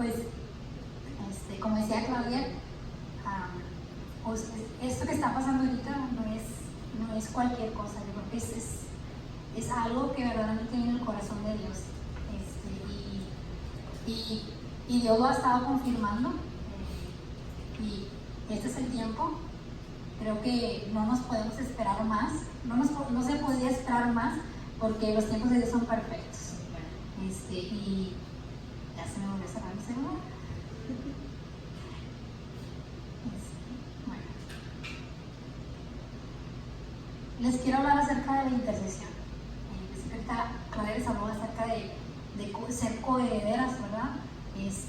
pues, como decía Claudia, esto que está pasando ahorita no es cualquier cosa. Yo creo que es algo que verdaderamente viene del corazón de Dios. Y Dios lo ha estado confirmando. Y este es el tiempo. Creo que no nos podemos esperar más. No se podía esperar más porque los tiempos de Dios son perfectos. Y ya se me volvió a cerrar el celular. Bueno. Les quiero hablar acerca de la intercesión. Claudia les habló acerca de ser coherederas, ¿verdad?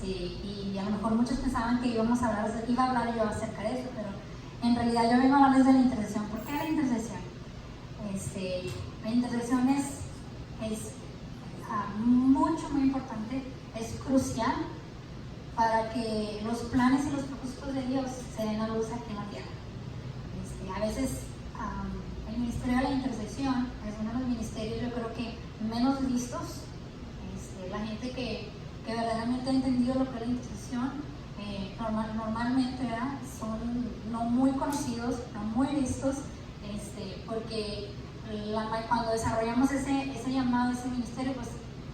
Y a lo mejor muchos pensaban que iba a hablar yo acerca de eso, pero en realidad yo vengo a hablarles de la intercesión. ¿Por qué la intercesión? La intercesión es muy importante, es crucial para que los planes y los propósitos de Dios se den a luz aquí en la tierra. A veces el ministerio de la intercesión es uno de los ministerios, yo creo que menos vistos. La gente que verdaderamente ha entendido lo que es la intercesión, normalmente, ¿verdad?, son no muy conocidos, no muy vistos, porque cuando desarrollamos ese llamado, ese ministerio, pues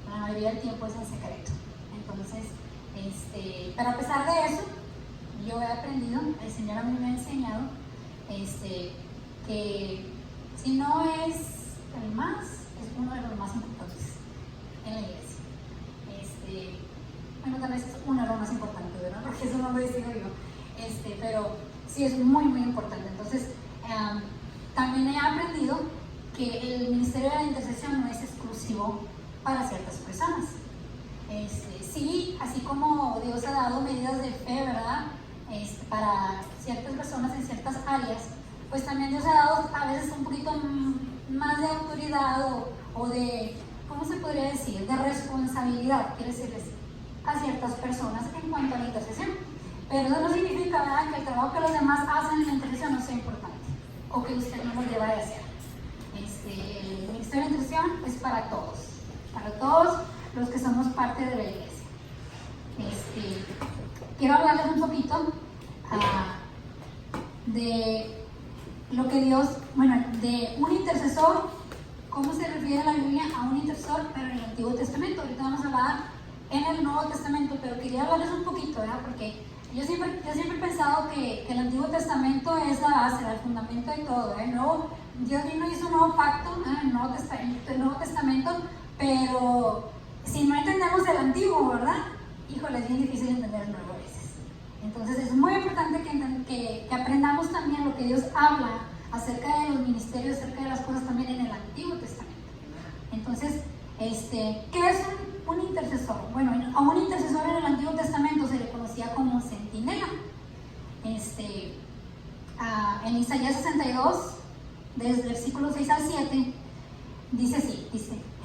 la mayoría del tiempo es en secreto. Entonces, pero a pesar de eso, yo he aprendido, el Señor a mí me ha enseñado, que si no es el más, es uno de los más importantes en la iglesia. Bueno, tal vez es uno de los más importantes, ¿verdad? Porque eso no lo decido yo, pero sí es muy, muy importante. Entonces, también he aprendido que el ministerio de la intercesión no es exclusivo para ciertas personas. Sí, así como Dios ha dado medidas de fe, ¿verdad?, para ciertas personas en ciertas áreas, pues también Dios ha dado a veces un poquito más de autoridad o de, ¿cómo se podría decir?, de responsabilidad, quiere decirles, a ciertas personas en cuanto a la intercesión. Pero eso no significa, ¿verdad?, que el trabajo que los demás hacen en la intercesión no sea importante o que usted no lo deba de hacer. El ministerio de intercesión es para todos los que somos parte de la iglesia. Quiero hablarles un poquito de lo que Dios, de un intercesor, cómo se refiere la Biblia a un intercesor, pero en el Antiguo Testamento. Ahorita vamos a hablar en el Nuevo Testamento, pero quería hablarles un poquito, ¿verdad?, porque yo siempre he pensado que el Antiguo Testamento es la base, el fundamento de todo, ¿verdad? Dios no hizo un nuevo pacto, el Nuevo Testamento, pero si no entendemos el Antiguo, ¿verdad?, híjole, es bien difícil entender el Nuevo a veces. Entonces es muy importante que aprendamos también lo que Dios habla acerca de los ministerios, acerca de las cosas también en el Antiguo Testamento. Entonces, ¿qué es un intercesor? Bueno, a un intercesor en el Antiguo Testamento se le conocía como centinela. En Isaías 62, desde el versículo 6 al 7, dice así,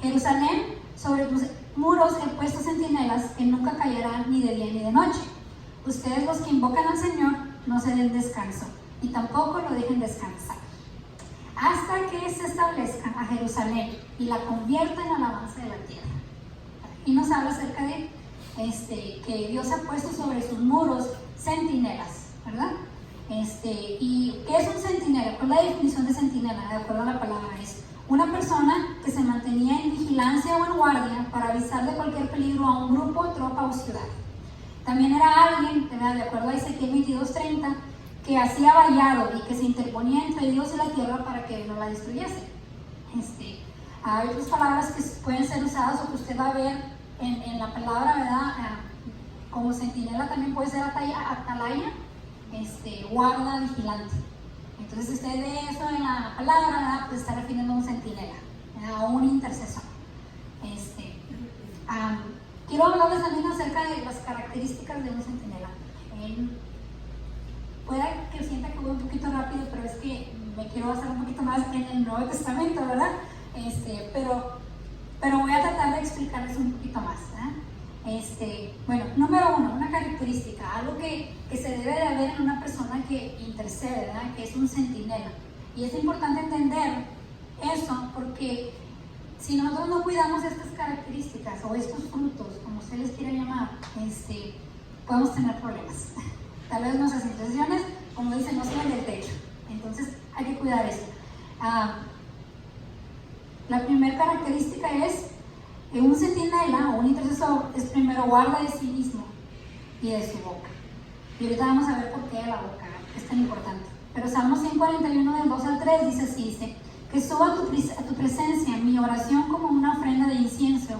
Jerusalén, sobre tus muros he puesto centinelas que nunca callarán ni de día ni de noche. Ustedes, los que invocan al Señor, no se den descanso, y tampoco lo dejen descansar, hasta que se establezcan a Jerusalén y la conviertan en alabanza de la tierra. Y nos habla acerca de que Dios ha puesto sobre sus muros centinelas, ¿verdad? ¿Y qué es un centinela? ¿Cuál es la definición de centinela? De acuerdo a la palabra, es una persona que se mantenía en vigilancia o en guardia para avisar de cualquier peligro a un grupo, tropa o ciudad. También era alguien, ¿verdad?, de acuerdo a Ezequiel 22:30, que hacía vallado y que se interponía entre Dios y la tierra para que no la destruyese. Hay otras palabras que pueden ser usadas o que usted va a ver en la palabra, ¿verdad? Como centinela también puede ser atalaya, guarda, vigilante. Entonces, si usted ve eso en la palabra, ¿verdad?, pues está refiriendo a un centinela, ¿verdad?, a un intercesor. Quiero hablarles también acerca de las características de un centinela. Puede que sienta que voy un poquito rápido, pero es que me quiero basar un poquito más en el Nuevo Testamento, ¿verdad? Pero voy a tratar de explicarles un poquito más, ¿verdad? Bueno, número uno, una característica, algo que se debe de ver en una persona que intercede, ¿verdad?, que es un centinela. Y es importante entender eso porque si nosotros no cuidamos estas características o estos frutos, como usted les quiera llamar, podemos tener problemas. Tal vez nuestras intenciones, como dicen, no suben del techo. Entonces hay que cuidar eso. La primera característica es que un centinela o un intercesor es primero guarda de sí mismo y de su boca. Y ahorita vamos a ver por qué la boca es tan importante. Pero Salmo 141 del 2 al 3 dice así, dice, que suba a tu presencia mi oración como una ofrenda de incienso,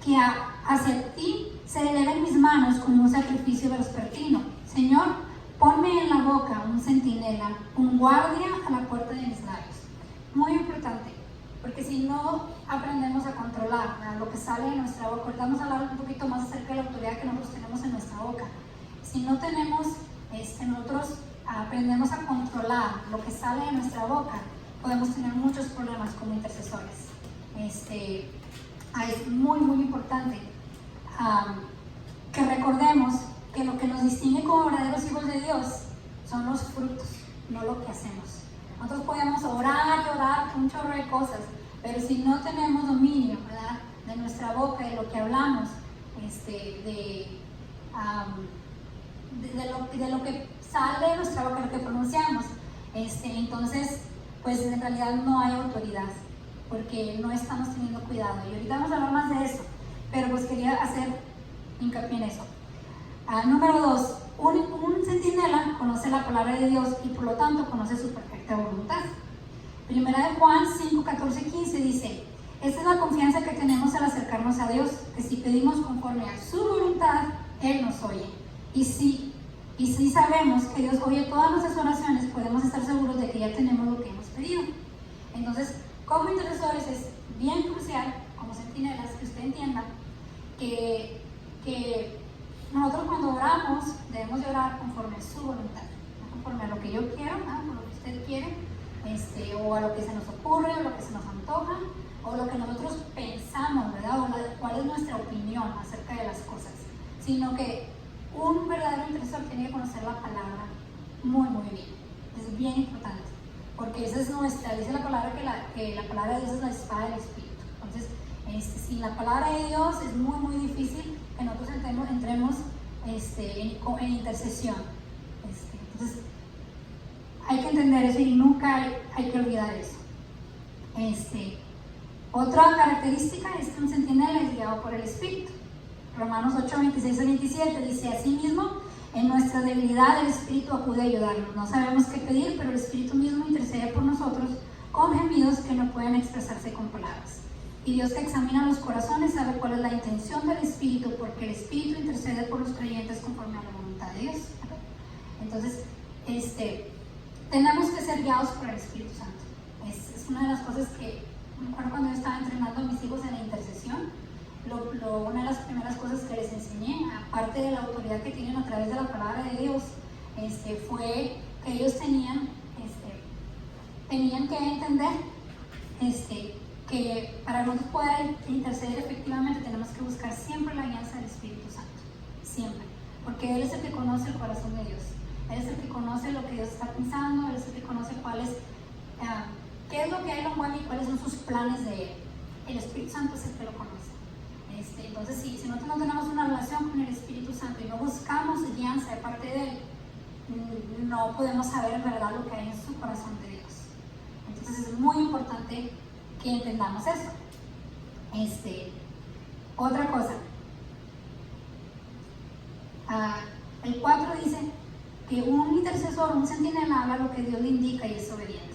que hacia ti se eleven mis manos como un sacrificio vespertino. Señor, ponme en la boca un centinela, un guardia a la puerta de mis labios. Muy importante, porque si no aprendemos a controlar lo que sale de nuestra boca, ahorita vamos a hablar un poquito más acerca de la autoridad que nosotros tenemos en nuestra boca. Si no tenemos, nosotros aprendemos a controlar lo que sale de nuestra boca, podemos tener muchos problemas como intercesores. Es muy, muy importante que recordemos que lo que nos distingue como verdaderos hijos de Dios son los frutos, no lo que hacemos. Nosotros podemos orar y orar un chorro de cosas, pero si no tenemos dominio, ¿verdad?, de nuestra boca, de lo que hablamos, de lo que sale de nuestra boca, lo que pronunciamos, entonces, pues en realidad no hay autoridad, porque no estamos teniendo cuidado. Y ahorita vamos a hablar más de eso, pero pues quería hacer hincapié en eso. Número 2, un centinela conoce la palabra de Dios y por lo tanto conoce su perfecta voluntad. Primera de Juan 5, 14, 15 dice, esta es la confianza que tenemos al acercarnos a Dios, que si pedimos conforme a su voluntad, Él nos oye. Y si sabemos que Dios oye todas nuestras oraciones, podemos estar seguros de que ya tenemos lo que hemos pedido. Entonces, como intercesores es bien crucial, como centinelas, que usted entienda que nosotros cuando oramos debemos de orar conforme a su voluntad, no conforme a lo que yo quiero, ¿no?, o lo que usted quiere, o a lo que se nos ocurre, o lo que se nos antoja, o lo que nosotros pensamos, ¿verdad?, o cuál es nuestra opinión acerca de las cosas, sino que un verdadero intercesor tiene que conocer la palabra muy, muy bien. Es bien importante, porque esa es nuestra, dice la palabra que la palabra de Dios es la espada del Espíritu. Entonces, sin la palabra de Dios es muy, muy difícil que nosotros entremos en intercesión. Entonces, hay que entender eso y nunca hay que olvidar eso. Otra característica es que un centinela es guiado por el Espíritu. Romanos 8, 26 a 27 dice, asimismo, en nuestra debilidad el Espíritu acude a ayudarnos. No sabemos qué pedir, pero el Espíritu mismo intercede por nosotros con gemidos que no pueden expresarse con palabras. Y Dios, que examina los corazones, sabe cuál es la intención del Espíritu, porque el Espíritu intercede por los creyentes conforme a la voluntad de Dios. Entonces, tenemos que ser guiados por el Espíritu Santo. Es una de las cosas que, me acuerdo cuando yo estaba entrenando a mis hijos en la intercesión, una de las primeras cosas que les enseñé, aparte de la autoridad que tienen a través de la palabra de Dios, fue que ellos tenían que entender que para nosotros poder interceder efectivamente tenemos que buscar siempre la alianza del Espíritu Santo, siempre, porque Él es el que conoce el corazón de Dios, Él es el que conoce lo que Dios está pensando, Él es el que conoce qué es lo que Él lo mueve y cuáles son sus planes de Él. El Espíritu Santo es el que lo conoce. Entonces, si nosotros no tenemos una relación con el Espíritu Santo y no buscamos guianza de parte de Él, no podemos saber en verdad lo que hay en su corazón de Dios. Entonces es muy importante que entendamos eso. Otra cosa, el 4 dice que un intercesor, un centinela, habla lo que Dios le indica y es obediente.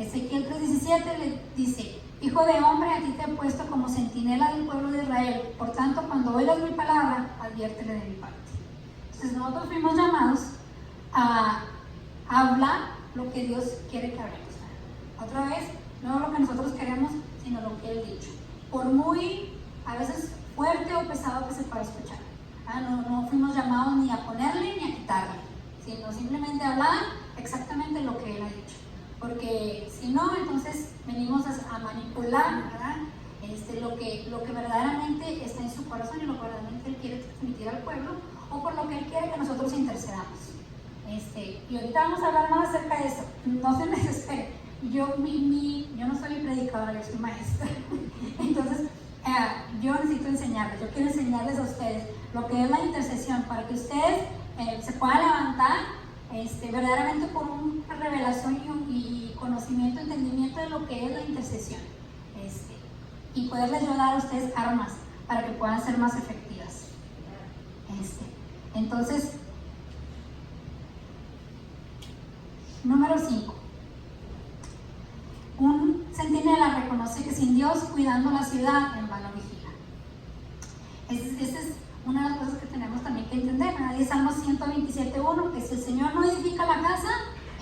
Ezequiel 3:17 le dice, hijo de hombre, a ti te he puesto como centinela del pueblo de Israel, por tanto, cuando oigas mi palabra, adviértele de mi parte. Entonces nosotros fuimos llamados a hablar lo que Dios quiere que hablemos. Otra vez, no lo que nosotros queremos, sino lo que Él ha dicho. Por muy, a veces, fuerte o pesado que se pueda escuchar. No fuimos llamados ni a ponerle ni a quitarle, sino simplemente hablar exactamente lo que Él ha dicho. Porque si no, entonces venimos a manipular, ¿verdad? Lo que verdaderamente está en su corazón y lo que verdaderamente Él quiere transmitir al pueblo, o por lo que Él quiere que nosotros intercedamos. Y ahorita vamos a hablar más acerca de eso. No se desespere. Yo no soy predicadora, yo soy maestra. yo necesito enseñarles, yo quiero enseñarles a ustedes lo que es la intercesión, para que ustedes se puedan levantar verdaderamente con una revelación y conocimiento, entendimiento de lo que es la intercesión, y poderles ayudar a ustedes armas para que puedan ser más efectivas. Entonces, número 5. Un centinela reconoce que sin Dios cuidando la ciudad, en vano vigila. Esa es una de las cosas que tenemos también que entender. Dice Salmo 127:1, que si el Señor no edifica la casa,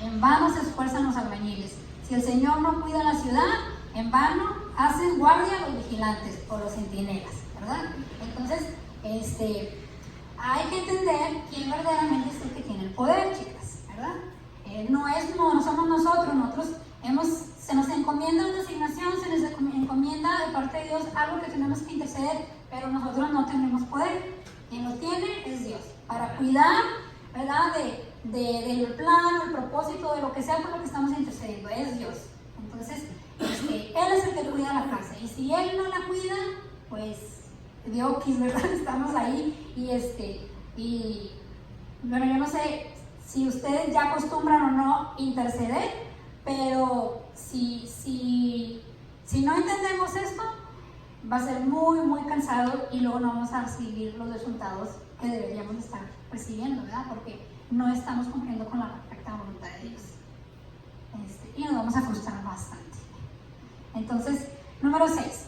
en vano se esfuerzan los albañiles. Si el Señor no cuida la ciudad, en vano hacen guardia los vigilantes o los centinelas, ¿verdad? Entonces, hay que entender quién verdaderamente es el que tiene el poder, chicas, ¿verdad? No somos nosotros se nos encomienda una asignación, se nos encomienda de parte de Dios algo que tenemos que interceder, pero nosotros no tenemos poder. Quien lo tiene es Dios, para cuidar, ¿verdad?, del plan, el propósito, de lo que sea por lo que estamos intercediendo, es Dios. Entonces, Él es el que cuida la casa, y si Él no la cuida, pues Dios, ¿verdad? Estamos ahí, y bueno, yo no sé si ustedes ya acostumbran o no interceder, pero si no entendemos esto, va a ser muy, muy cansado y luego no vamos a recibir los resultados que deberíamos estar recibiendo, ¿verdad? Porque no estamos cumpliendo con la perfecta voluntad de Dios. Y nos vamos a frustrar bastante. Entonces, número 6.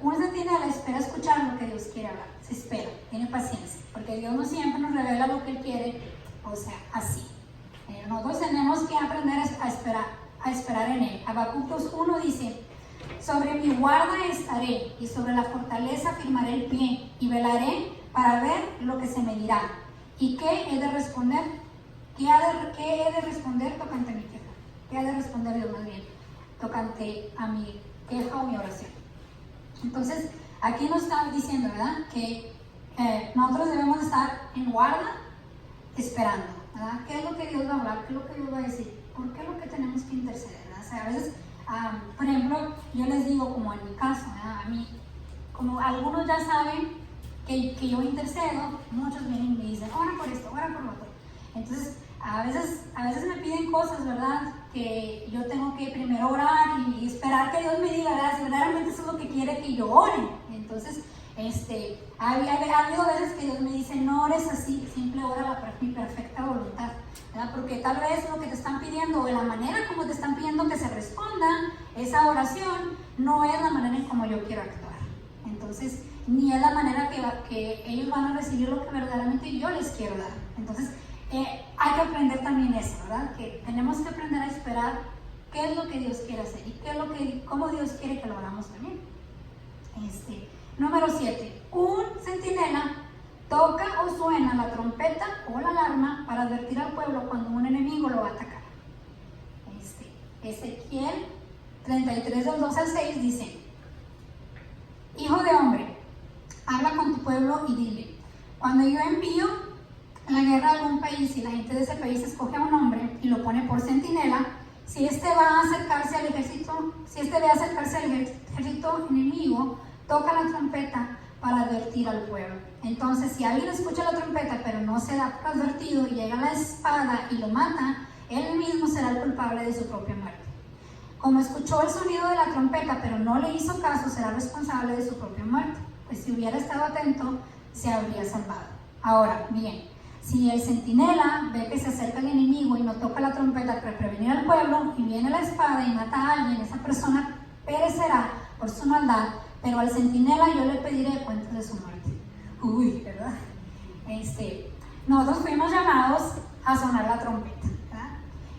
Uno se tiene a la espera de escuchar lo que Dios quiere hablar. Se espera, tiene paciencia, porque Dios no siempre nos revela lo que Él quiere, o sea, así. Nosotros tenemos que aprender a esperar en Él. Habacuc 2:1 dice: sobre mi guarda estaré, y sobre la fortaleza firmaré el pie, y velaré para ver lo que se me dirá. ¿Y qué he de responder? ¿Qué he de responder tocante a mi queja? ¿Qué ha de responder Dios más bien tocante a mi queja o mi oración? Entonces, aquí nos está diciendo, ¿verdad?, que nosotros debemos estar en guarda, esperando, ¿verdad? ¿Qué es lo que Dios va a hablar? ¿Qué es lo que Dios va a decir? ¿Por qué es lo que tenemos que interceder? ¿Verdad? O sea, a veces, por ejemplo, yo les digo, como en mi caso, ¿verdad?, a mí, como algunos ya saben que yo intercedo, muchos vienen y me dicen, ora por esto, ora por lo otro. Entonces, a veces me piden cosas, ¿verdad?, que yo tengo que primero orar y esperar que Dios me diga, ¿verdad?, si verdaderamente eso es lo que quiere que yo ore. Entonces, ha habido veces que Dios me dice, no ores así, simple ora mi perfecta voluntad, ¿verdad? Porque tal vez lo que te están pidiendo, o la manera como te están pidiendo que se responda esa oración, no es la manera en como yo quiero actuar. Entonces, ni es la manera que ellos van a recibir lo que verdaderamente yo les quiero dar. Entonces, hay que aprender también eso, ¿verdad? Que tenemos que aprender a esperar qué es lo que Dios quiere hacer y cómo Dios quiere que lo hagamos también. Número 7. Un centinela toca o suena la trompeta o la alarma para advertir al pueblo cuando un enemigo lo va a atacar. Ezequiel 33, del 2 al 6 dice: hijo de hombre, habla con tu pueblo y dile, cuando yo envío la guerra a algún país y la gente de ese país escoge a un hombre y lo pone por centinela, si este ve a acercarse al ejército enemigo, toca la trompeta para advertir al pueblo. Entonces, si alguien escucha la trompeta pero no se da por advertido y llega la espada y lo mata, él mismo será el culpable de su propia muerte. Como escuchó el sonido de la trompeta pero no le hizo caso, será responsable de su propia muerte, pues si hubiera estado atento, se habría salvado. Ahora, bien, si el centinela ve que se acerca el enemigo y no toca la trompeta para prevenir al pueblo, y viene la espada y mata a alguien, esa persona perecerá por su maldad, pero al centinela yo le pediré cuentas de su muerte. Uy, ¿verdad? Nosotros fuimos llamados a sonar la trompeta, ¿verdad?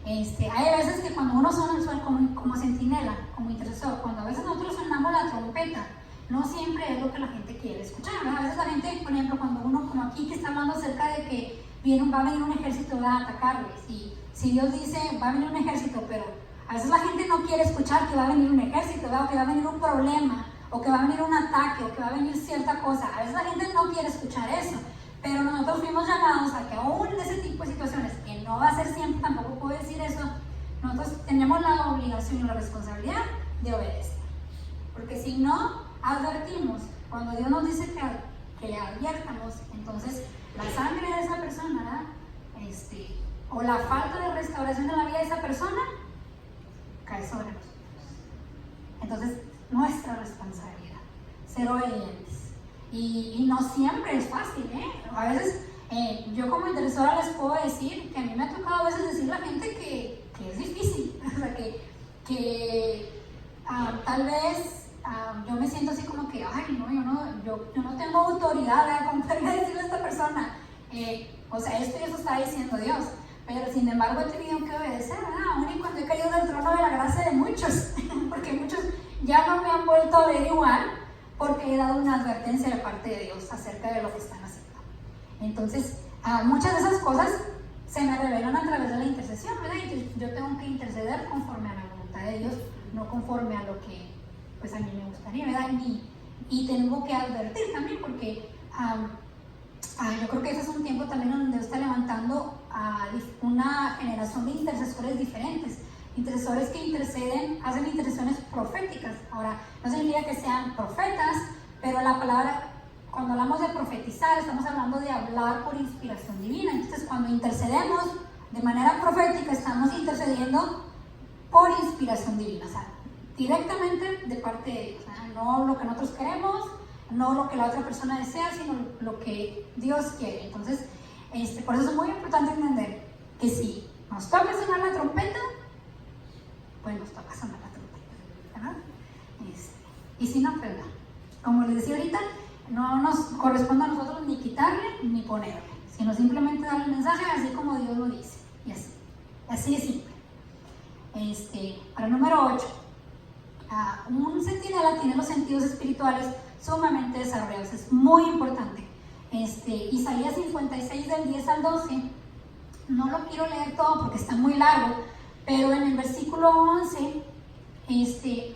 Hay veces que cuando uno suena como centinela, como intercesor, cuando a veces nosotros sonamos la trompeta, no siempre es lo que la gente quiere escuchar, ¿verdad? A veces la gente, por ejemplo, cuando uno, como aquí, que está hablando acerca de que va a venir un ejército, va a atacarles, y si Dios dice, va a venir un ejército, pero a veces la gente no quiere escuchar que va a venir un ejército, ¿verdad? O que va a venir un problema, o que va a venir un ataque, o que va a venir cierta cosa. A veces la gente no quiere escuchar eso, pero nosotros fuimos llamados a que aún en ese tipo de situaciones, que no va a ser siempre, tampoco puedo decir eso, nosotros tenemos la obligación y la responsabilidad de obedecer. Porque si no, advertimos, cuando Dios nos dice que le adviertamos, entonces la sangre de esa persona, ¿verdad? O la falta de restauración de la vida de esa persona cae sobre nosotros. Entonces, nuestra responsabilidad, ser obedientes. Y no siempre es fácil, ¿eh? A veces, yo como intercesora les puedo decir que a mí me ha tocado a veces decirle a la gente que es difícil, o sea, tal vez yo me siento así como que, ay, no, yo no tengo autoridad, ¿verdad? Como para decirle a esta persona, o sea, esto y eso está diciendo Dios. Pero sin embargo he tenido que obedecer, ¿verdad? Aún y cuando he caído del trono de la gracia de muchos, porque muchos ya no me han vuelto a ver igual, porque he dado una advertencia de parte de Dios acerca de lo que están haciendo. Entonces, muchas de esas cosas se me revelan a través de la intercesión, ¿verdad? Y yo tengo que interceder conforme a la voluntad de Dios, no conforme a lo que pues a mí me gustaría, ¿verdad? Y tengo que advertir también, porque yo creo que ese es un tiempo también donde Dios está levantando a una generación de intercesores diferentes, intercesores que interceden, hacen intercesiones proféticas. Ahora, no significa que sean profetas, pero la palabra, cuando hablamos de profetizar, estamos hablando de hablar por inspiración divina. Entonces, cuando intercedemos de manera profética, estamos intercediendo por inspiración divina, o sea, directamente de parte de Dios, no lo que nosotros queremos, no lo que la otra persona desea, sino lo que Dios quiere. Entonces, por eso es muy importante entender que si nos toca sonar la trompeta, pues nos toca sonar la trompeta, ¿verdad? Y si no, pues no. Como les decía ahorita, no nos corresponde a nosotros ni quitarle ni ponerle, sino simplemente darle el mensaje así como Dios lo dice, y así de simple. Para el número 8, un centinela tiene los sentidos espirituales sumamente desarrollados, es muy importante. Isaías 56 del 10 al 12, no lo quiero leer todo porque está muy largo, pero en el versículo 11,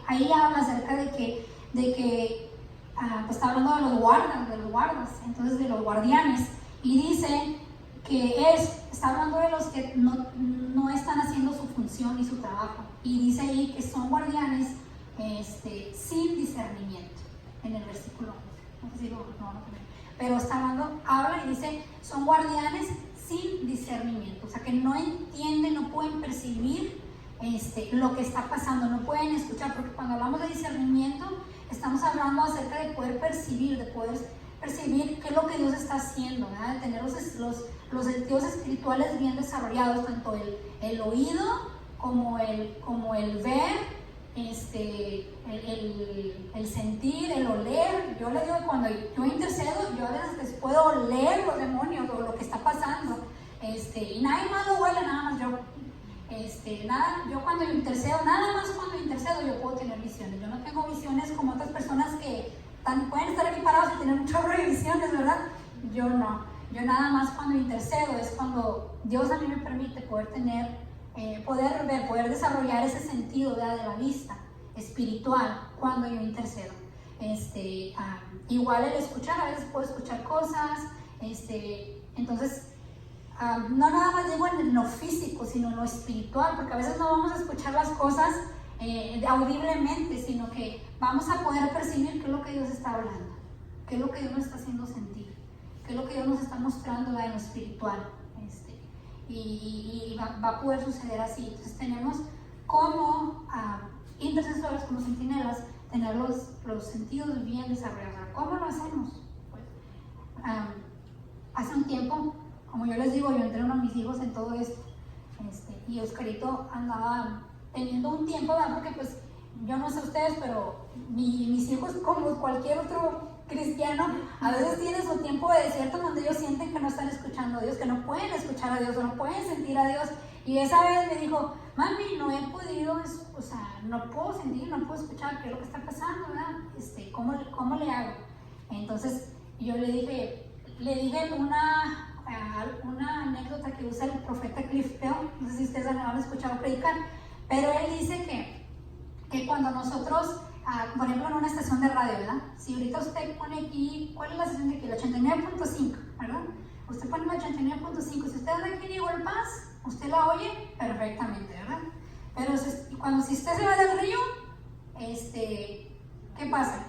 ahí habla acerca de que pues está hablando de los guardas, entonces de los guardianes, y dice que está hablando de los que no están haciendo su función y su trabajo, y dice ahí que son guardianes sin discernimiento, en el versículo 11, no sé si no, pero está hablando, habla y dice, son guardianes sin discernimiento, o sea que no entienden, no pueden percibir lo que está pasando, no pueden escuchar, porque cuando hablamos de discernimiento, estamos hablando acerca de poder percibir qué es lo que Dios está haciendo, ¿verdad? De tener los sentidos espirituales bien desarrollados, tanto el oído como el ver, el sentir, el oler. Yo le digo que cuando yo intercedo, yo a veces les puedo oler los demonios o lo que está pasando, y nadie más lo huele, nada más yo. Yo cuando intercedo, nada más cuando intercedo yo puedo tener visiones. Yo no tengo visiones como otras personas que pueden estar aquí parados y tener un chorro de visiones, ¿verdad? Yo no. Yo nada más cuando intercedo es cuando Dios a mí me permite poder tener, poder ver, poder desarrollar ese sentido, ¿verdad? De la vista espiritual cuando yo intercedo. Igual el escuchar, a veces puedo escuchar cosas, entonces no nada más digo en lo físico, sino en lo espiritual, porque a veces no vamos a escuchar las cosas audiblemente, sino que vamos a poder percibir qué es lo que Dios está hablando, qué es lo que Dios nos está haciendo sentir, qué es lo que Dios nos está mostrando en lo espiritual, y va a poder suceder así. Entonces tenemos como intercesores, como centinelas, tener los sentidos bien desarrollados. ¿Cómo lo hacemos? Pues, hace un tiempo, como yo les digo, yo entreno a mis hijos en todo esto, y Oscarito andaba teniendo un tiempo, ¿verdad? Porque pues yo no sé ustedes, pero mis hijos, como cualquier otro cristiano, a veces tienen su tiempo de desierto donde ellos sienten que no están escuchando a Dios, que no pueden escuchar a Dios o no pueden sentir a Dios. Y esa vez me dijo, mami, no he podido, o sea, no puedo sentir, no puedo escuchar qué es lo que está pasando, ¿verdad? ¿Cómo le hago? Entonces yo le dije una anécdota que usa el profeta Cliff Bell, no sé si ustedes lo han escuchado predicar, pero él dice que cuando nosotros, por ejemplo en una estación de radio, ¿verdad? Si ahorita usted pone aquí, ¿cuál es la estación de aquí? El 89.5, ¿verdad? Usted pone el 89.5, si usted anda aquí en Eagle Pass, usted la oye perfectamente, ¿verdad? Pero si usted se va del río, ¿qué pasa?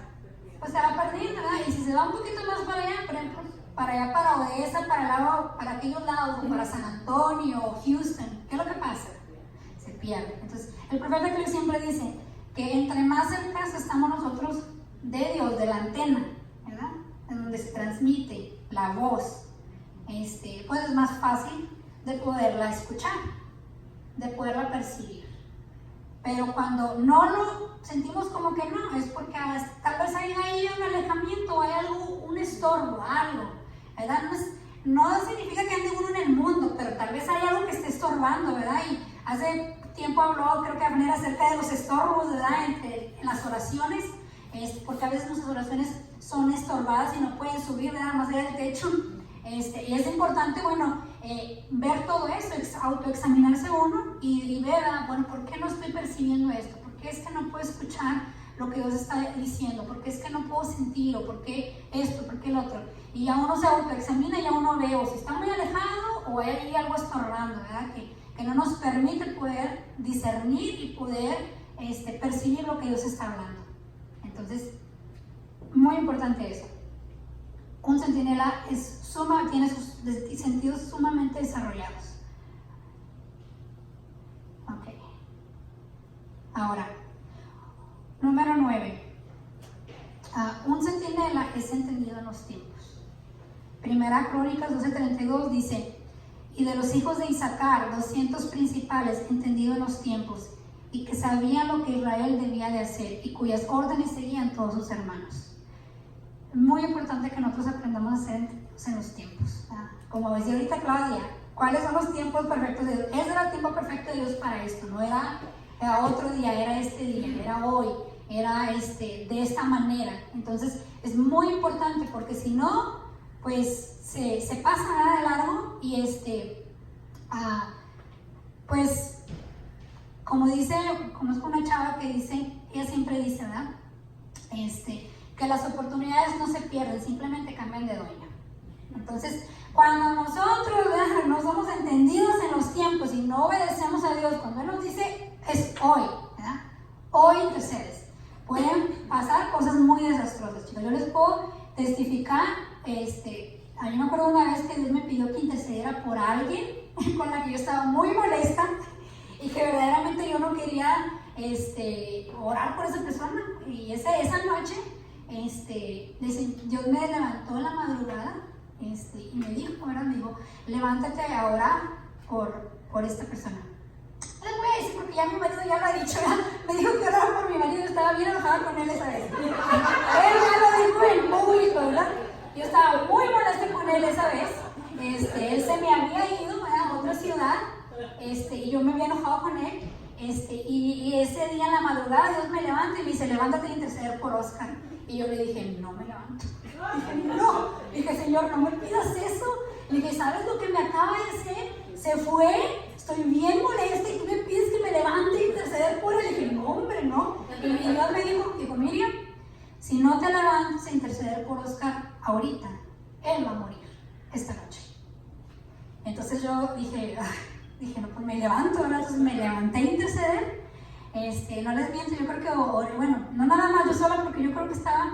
pues se va perdiendo, ¿verdad? Y si se va un poquito más para allá, por ejemplo, para allá, para Odessa, para aquellos lados, o para San Antonio, o Houston, ¿qué es lo que pasa? Se pierde. Entonces, el profeta que siempre dice que entre más cerca estamos nosotros de Dios, de la antena, ¿verdad? En donde se transmite la voz, pues es más fácil de poderla escuchar, de poderla percibir. Pero cuando no lo sentimos como que no, es porque tal vez hay ahí un alejamiento, hay algo, un estorbo, algo, ¿verdad? No significa que ande uno en el mundo, pero tal vez hay algo que esté estorbando, ¿verdad? Y hace tiempo habló, creo que Abner, acerca de los estorbos, ¿verdad? En las oraciones, porque a veces nuestras oraciones son estorbadas y no pueden subir, ¿verdad? Más allá del techo. Y es importante, bueno, ver todo eso, autoexaminarse uno y ver, bueno, ¿por qué no estoy percibiendo esto? ¿Por qué es que no puedo escuchar lo que Dios está diciendo? ¿Por qué es que no puedo sentir? ¿O por qué esto? ¿Por qué el otro? Y ya uno se autoexamina y ya uno ve o si está muy alejado o hay ahí algo estorbando, ¿verdad? Que no nos permite poder discernir y poder percibir lo que Dios está hablando. Entonces, muy importante eso. Un centinela tiene sus sentidos sumamente desarrollados. Ok. Ahora, número 9. Un centinela es entendido en los tiempos. Primera Crónicas 12:32 dice: y de los hijos de Isaacar, 200 principales entendidos en los tiempos, y que sabían lo que Israel debía de hacer, y cuyas órdenes seguían todos sus hermanos. Muy importante que nosotros aprendamos a hacer en los tiempos. Como decía ahorita Claudia, ¿cuáles son los tiempos perfectos de Dios? Ese era el tiempo perfecto de Dios para esto, no era otro día, era este día, era hoy, era de esta manera. Entonces es muy importante porque si no, pues se pasa de largo y pues como conozco una chava que dice, ella siempre dice, ¿verdad? Que las oportunidades no se pierden, simplemente cambian de dueño. Entonces, cuando nosotros, ¿verdad?, no somos entendidos en los tiempos y no obedecemos a Dios, cuando Él nos dice, es hoy, ¿verdad? Hoy intercedes. Pueden pasar cosas muy desastrosas, chicos. Yo les puedo testificar, a mí me acuerdo una vez que Dios me pidió que intercediera por alguien con la que yo estaba muy molesta y que verdaderamente yo no quería orar por esa persona. Y esa noche, Dios me levantó en la madrugada y me dijo, ¿verdad? Me dijo, levántate a orar por esta persona. Les voy a decir porque ya mi marido ya lo ha dicho, ¿verdad? Me dijo que orara por mi marido, estaba bien enojada con él esa vez. Él ya lo dijo en público, ¿verdad? Yo estaba muy molesta con él esa vez. Él se me había ido a otra ciudad y yo me había enojado con él. Y ese día en la madrugada Dios me levanta y me dice, levántate a interceder por Oscar. Y yo le dije, no me levanto. Dije, no. Dije, Señor, no me pidas eso. Le dije, ¿sabes lo que me acaba de hacer? Se fue, estoy bien molesta y tú me pides que me levante a interceder por él. Le dije, no, hombre, no. Y Dios me dijo, Miriam, si no te levantas a interceder por Oscar ahorita, él va a morir esta noche. Entonces yo dije, no, pues me levanto, ¿verdad? Entonces me levanté a interceder. No les miento, yo creo que, bueno, no nada más yo sola, porque yo creo que estaba,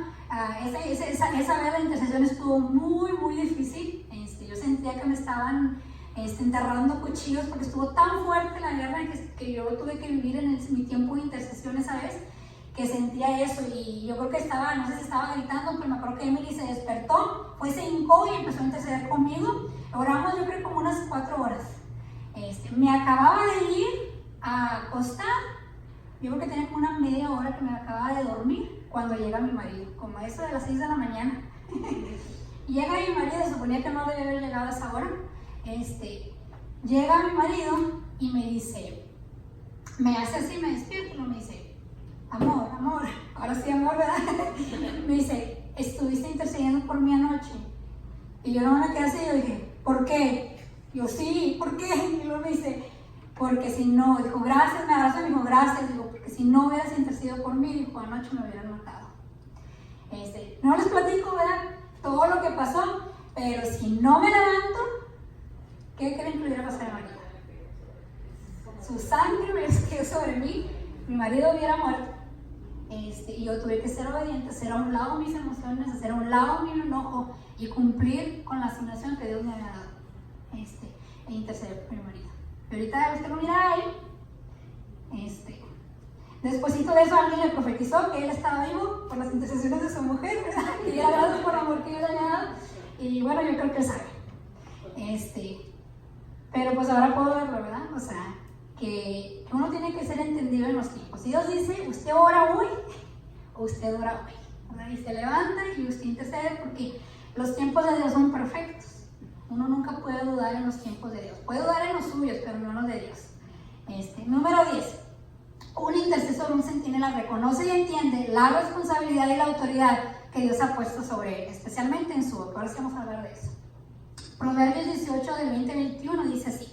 esa vez la intercesión estuvo muy, muy difícil. Yo sentía que me estaban enterrando cuchillos porque estuvo tan fuerte la guerra que yo tuve que vivir en mi tiempo de intercesión esa vez, que sentía eso. Y yo creo que no sé si estaba gritando, pero me acuerdo que Emily se despertó, se hincó y empezó a interceder conmigo. Oramos yo creo como unas 4 horas. Me acababa de ir a acostar, yo creo que tenía como una media hora que me acababa de dormir cuando llega mi marido, como eso de las 6 de la mañana. Llega mi marido, se suponía que no debía haber llegado a esa hora. Llega mi marido y me dice, me hace así, me despierta y me dice, amor, ahora sí amor, ¿verdad? Me dice, estuviste intercediendo por mí anoche. Y yo no me quedé así, yo dije, ¿por qué? Yo, sí, ¿por qué? Y luego me dice, porque si no, dijo, gracias, me abrazó y me dijo, gracias, digo, porque si no hubieras intercedido por mí, dijo, anoche me hubieran matado. No les platico, ¿verdad?, todo lo que pasó, pero si no me levanto, ¿qué creen que hubiera pasado a María? Su sangre hubiera quedado sobre mí, mi marido hubiera muerto. y yo tuve que ser obediente, hacer a un lado mis emociones, hacer a un lado mi enojo y cumplir con la asignación que Dios me había dado, e interceder por mi marido. Y ahorita usted lo mira ahí, despuésito de eso alguien le profetizó que él estaba vivo por las intercesiones de su mujer, ¿verdad? Y era gracias por el amor que yo le había dado. Y bueno, yo creo que sabe. Pero pues ahora puedo verlo, ¿verdad? O sea, que uno tiene que ser entendido en los tiempos. Si Dios dice, usted ora hoy, o usted ora hoy, ¿verdad? Y se levanta y usted intercede porque los tiempos de Dios son perfectos. Uno nunca puede dudar en los tiempos de Dios. Puede dudar en los suyos, pero no en los de Dios. Número 10. Un intercesor, un centinela, reconoce y entiende la responsabilidad y la autoridad que Dios ha puesto sobre él, especialmente en su boca. Ahora sí vamos a hablar de eso. Proverbios 18 del 20-21 dice así: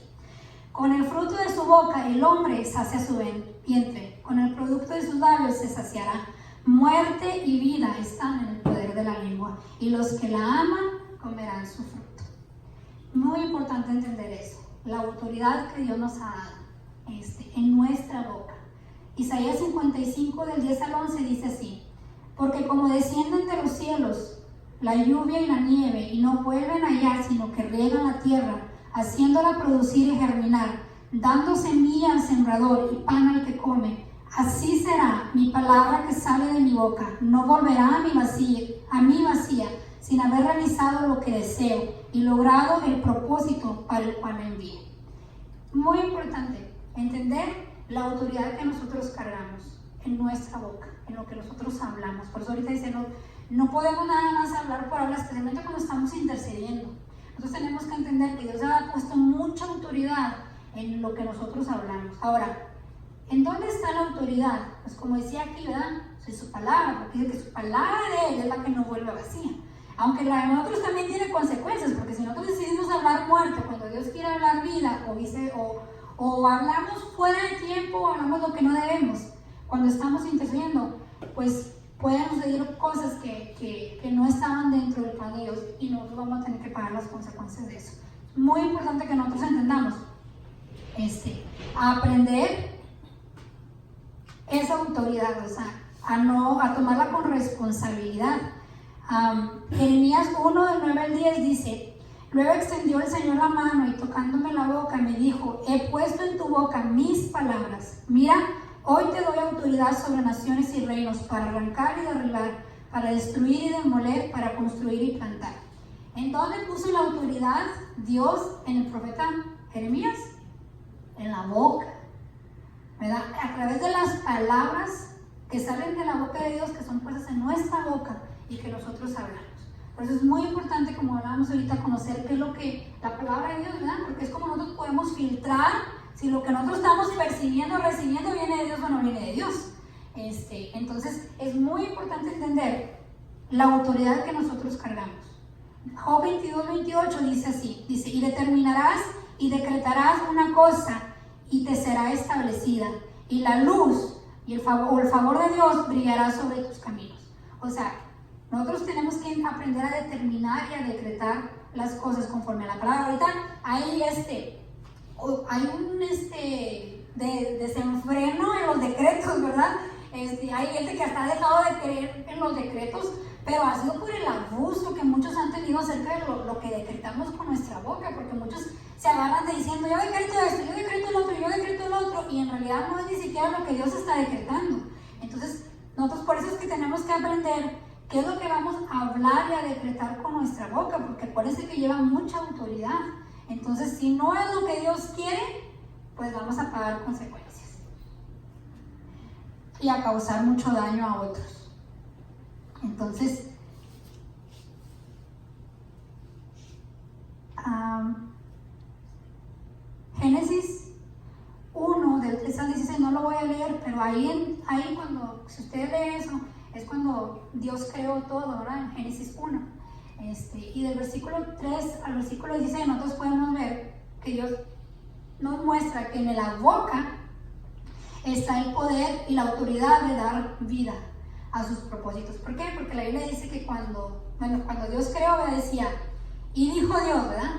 con el fruto de su boca el hombre sacia su vientre, con el producto de sus labios se saciará. Muerte y vida están en el poder de la lengua, y los que la aman comerán su fruto. Muy importante entender eso, la autoridad que Dios nos ha dado en nuestra boca. Isaías 55 del 10 al 11 dice así: porque como descienden de los cielos la lluvia y la nieve, y no vuelven allá, sino que riegan la tierra, haciéndola producir y germinar, dando semilla al sembrador y pan al que come, así será mi palabra que sale de mi boca. No volverá a mí vacía, sin haber realizado lo que deseo y logrado el propósito para el cual me envié. Muy importante entender la autoridad que nosotros cargamos en nuestra boca, en lo que nosotros hablamos. Por eso ahorita dice, no podemos nada más hablar por hablar, especialmente cuando estamos intercediendo. Nosotros tenemos que entender que Dios ha puesto mucha autoridad en lo que nosotros hablamos. Ahora, ¿en dónde está la autoridad? Pues como decía aquí, ¿verdad? Es su palabra, porque dice que su palabra de Él es la que no vuelve vacía. Aunque la de nosotros también tiene consecuencias, porque si nosotros decidimos hablar muerte cuando Dios quiere hablar vida, o hablamos fuera de tiempo, o hablamos lo que no debemos, cuando estamos intercediendo, pues pueden suceder cosas que no estaban dentro del plan de Dios, y nosotros vamos a tener que pagar las consecuencias de eso. Es muy importante que nosotros entendamos a aprender esa autoridad, o sea, a tomarla con responsabilidad. Jeremías 1 del 9 al 10 dice: luego extendió el Señor la mano y tocándome la boca me dijo: he puesto en tu boca mis palabras. Mira, hoy te doy autoridad sobre naciones y reinos, para arrancar y derribar, para destruir y demoler, para construir y plantar. ¿En dónde puso la autoridad Dios en el profeta Jeremías? En la boca, ¿verdad? A través de las palabras que salen de la boca de Dios, que son puestas en nuestra boca y que nosotros hablamos. Por eso es muy importante, como hablábamos ahorita, conocer qué es lo que la palabra de Dios, ¿verdad? Porque es como nosotros podemos filtrar si lo que nosotros estamos percibiendo, recibiendo, viene de Dios o no viene de Dios. Entonces es muy importante entender la autoridad que nosotros cargamos. Job 22-28 dice así, dice: y determinarás y decretarás una cosa y te será establecida, y la luz y el favor de Dios brillará sobre tus caminos. O sea, nosotros tenemos que aprender a determinar y a decretar las cosas conforme a la palabra. Ahorita hay un desenfreno en los decretos, ¿verdad? Hay gente que hasta ha dejado de creer en los decretos, pero ha sido por el abuso que muchos han tenido acerca de lo que decretamos con nuestra boca, porque muchos se agarran de diciendo: yo decreto esto, yo decreto el otro, yo decreto el otro, y en realidad no es ni siquiera lo que Dios está decretando. Entonces, nosotros por eso es que tenemos que aprender qué es lo que vamos a hablar y a decretar con nuestra boca, porque parece que lleva mucha autoridad. Entonces, si no es lo que Dios quiere, pues vamos a pagar consecuencias y a causar mucho daño a otros. Entonces, Génesis 1 del 3 al 16, no lo voy a leer, pero ahí cuando, si usted lee eso, es cuando Dios creó todo, ¿verdad? En Génesis 1. Y del versículo 3 al versículo 16 nosotros podemos ver que Dios nos muestra que en la boca está el poder y la autoridad de dar vida a sus propósitos. ¿Por qué? Porque la Biblia dice que cuando Dios creó, decía: y dijo Dios, ¿verdad?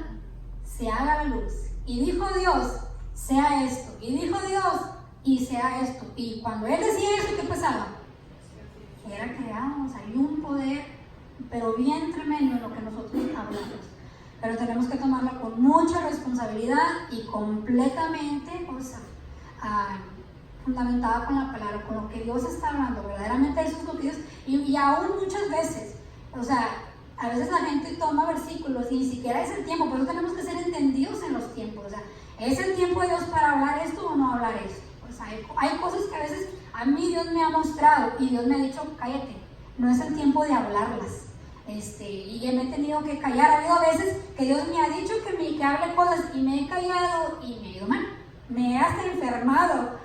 Se haga la luz. Y dijo Dios, sea esto. Y dijo Dios, y sea esto. Y cuando Él decía eso, ¿qué pasaba? siquiera creamos. Hay un poder, pero bien tremendo en lo que nosotros hablamos. Pero tenemos que tomarlo con mucha responsabilidad y completamente, fundamentada con la palabra, con lo que Dios está hablando. Verdaderamente eso es lo que Dios, y aún muchas veces, a veces la gente toma versículos y ni siquiera es el tiempo. Por eso tenemos que ser entendidos en los tiempos. ¿Es el tiempo de Dios para hablar esto o no hablar esto? Hay cosas que a veces a mí Dios me ha mostrado y Dios me ha dicho, cállate, no es el tiempo de hablarlas. Y me he tenido que callar. Ha habido veces que Dios me ha dicho que hable cosas y me he callado y me he ido mal. Me he hasta enfermado,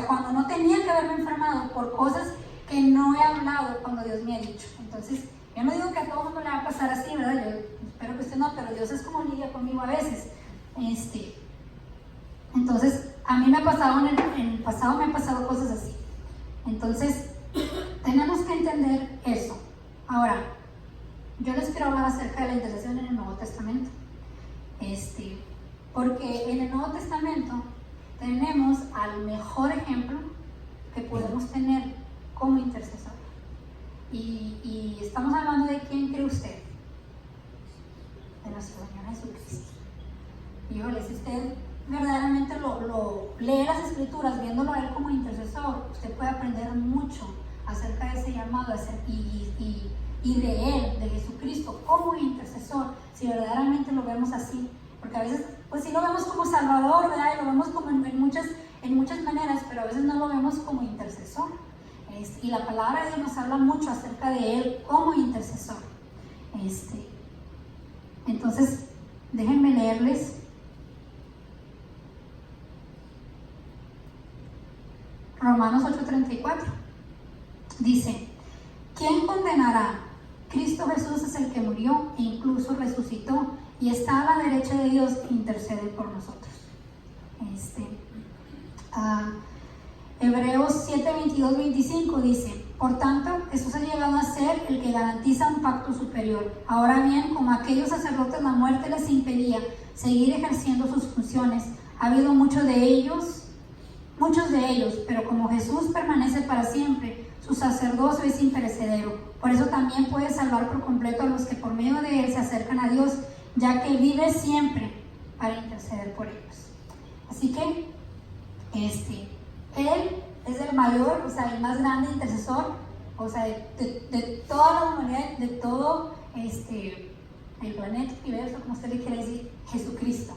cuando no tenía que haberme enfermado por cosas que no he hablado cuando Dios me ha dicho. Entonces, yo no digo que a todo mundo le va a pasar así, ¿verdad? Yo espero que usted no, pero Dios es como lidia conmigo a veces. Entonces, a mí me ha pasado en el pasado, me han pasado cosas así. Entonces, tenemos que entender eso. Ahora, yo les quiero hablar acerca de la intercesión en el Nuevo Testamento. Porque en el Nuevo Testamento tenemos al mejor ejemplo que podemos tener como intercesor. Y estamos hablando de quién cree usted, de nuestro Señor Jesucristo. Híjole, si usted verdaderamente lo lee las Escrituras, viéndolo a Él como intercesor, usted puede aprender mucho acerca de ese llamado y de Él, de Jesucristo, como intercesor, si verdaderamente lo vemos así. Porque a veces, pues sí lo vemos como Salvador, ¿verdad? Y lo vemos como en muchas maneras, pero a veces no lo vemos como intercesor. Y la palabra de Dios nos habla mucho acerca de Él como intercesor. Entonces, déjenme leerles Romanos 8:34. Dice, ¿quién condenará? Cristo Jesús es el que murió e incluso resucitó y está a la derecha de Dios e intercede por nosotros. Hebreos 7:22-25 dice, por tanto, Jesús ha llegado a ser el que garantiza un pacto superior. Ahora bien, como a aquellos sacerdotes la muerte les impedía seguir ejerciendo sus funciones, ha habido muchos de ellos, pero como Jesús permanece para siempre, su sacerdocio es imperecedero. Por eso también puede salvar por completo a los que por medio de Él se acercan a Dios, ya que vive siempre para interceder por ellos. Así que, Él es el mayor, el más grande intercesor, de toda la humanidad, de todo el planeta, universo, como usted le quiere decir, Jesucristo.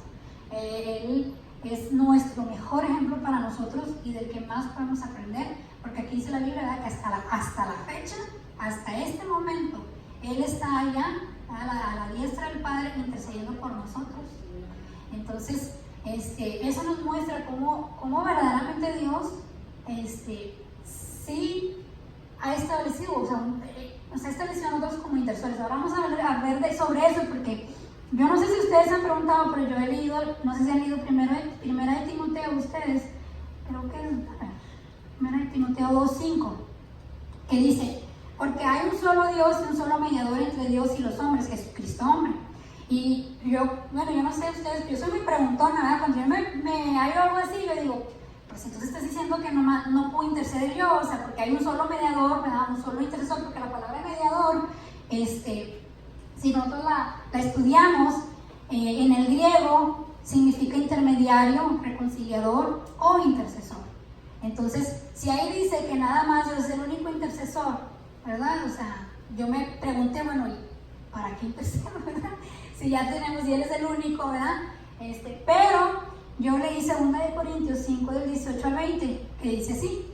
Él es nuestro mejor ejemplo para nosotros y del que más podemos aprender, porque aquí dice la Biblia, ¿verdad?, que hasta la fecha, hasta este momento, Él está allá a la diestra del Padre intercediendo por nosotros. Entonces, eso nos muestra cómo verdaderamente Dios sí ha establecido, nos ha establecido a nosotros como intercesores. Ahora vamos a ver sobre eso, porque yo no sé si ustedes se han preguntado, pero yo he leído, no sé si han leído primera de Timoteo ustedes, creo que es primera de Timoteo 2:5, que dice, porque hay un solo Dios y un solo mediador entre Dios y los hombres, Jesucristo hombre. Y yo no sé ustedes, yo soy muy preguntona, ¿verdad? Cuando yo me hallo algo así, yo digo, pues entonces estás diciendo que no puedo interceder yo, porque hay un solo mediador, ¿verdad? Un solo intercesor, porque la palabra mediador, si nosotros la estudiamos, en el griego significa intermediario, reconciliador o intercesor. Entonces, si ahí dice que nada más yo soy el único intercesor, ¿verdad? Yo me pregunté, bueno, ¿y para qué intercedo, verdad? Si ya tenemos, y Él es el único, ¿verdad? Pero yo leí 2 Corintios 5, del 18 al 20, que dice así: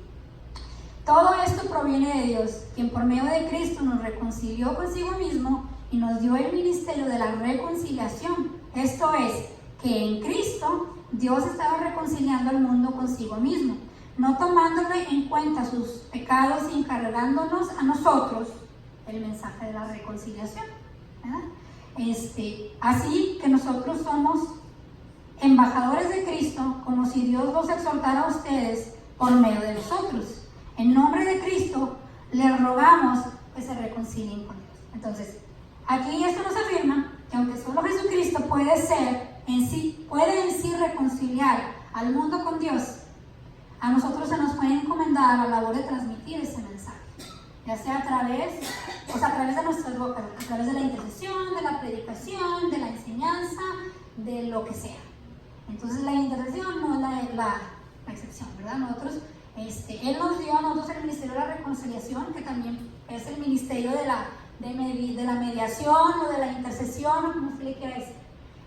todo esto proviene de Dios, quien por medio de Cristo nos reconcilió consigo mismo y nos dio el ministerio de la reconciliación. Esto es, que en Cristo Dios estaba reconciliando al mundo consigo mismo, no tomándole en cuenta sus pecados y encargándonos a nosotros el mensaje de la reconciliación, ¿verdad? Así que nosotros somos embajadores de Cristo, como si Dios los exaltara a ustedes por medio de nosotros. En nombre de Cristo les rogamos que se reconcilien con Dios. Entonces, aquí esto nos afirma que aunque solo Jesucristo puede en sí reconciliar al mundo con Dios, a nosotros se nos puede encomendar la labor de transmitir ese mensaje. ya sea a través de nuestras bocas, a través de la intercesión, de la predicación, de la enseñanza, de lo que sea. Entonces la intercesión no es la excepción, ¿verdad? Nosotros, Él nos dio a nosotros el ministerio de la reconciliación, que también es el ministerio de la mediación o de la intercesión, o como se le quiera decir.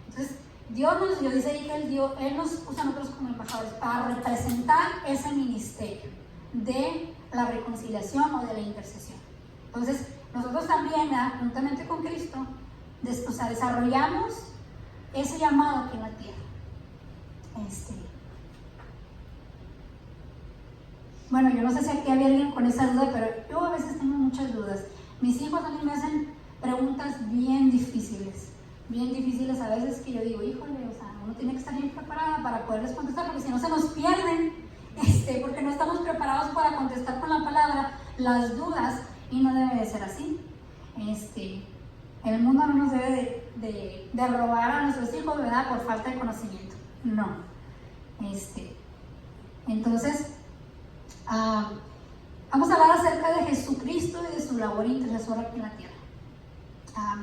Entonces, Dios nos dio, dice ahí que Él nos usa a nosotros como embajadores para representar ese ministerio de la reconciliación o de la intercesión. Entonces, nosotros también, juntamente con Cristo, desarrollamos ese llamado aquí en la tierra. Bueno, yo no sé si aquí había alguien con esa duda, pero yo a veces tengo muchas dudas. Mis hijos a mí me hacen preguntas bien difíciles a veces, que yo digo, híjole, uno tiene que estar bien preparada para poderles contestar, porque si no se nos pierden, porque no estamos preparados para contestar con la palabra las dudas, y no debe de ser así. El mundo no nos debe de robar a nuestros hijos, ¿verdad?, por falta de conocimiento. No. Entonces, vamos a hablar acerca de Jesucristo y de su labor intercesora aquí en la tierra.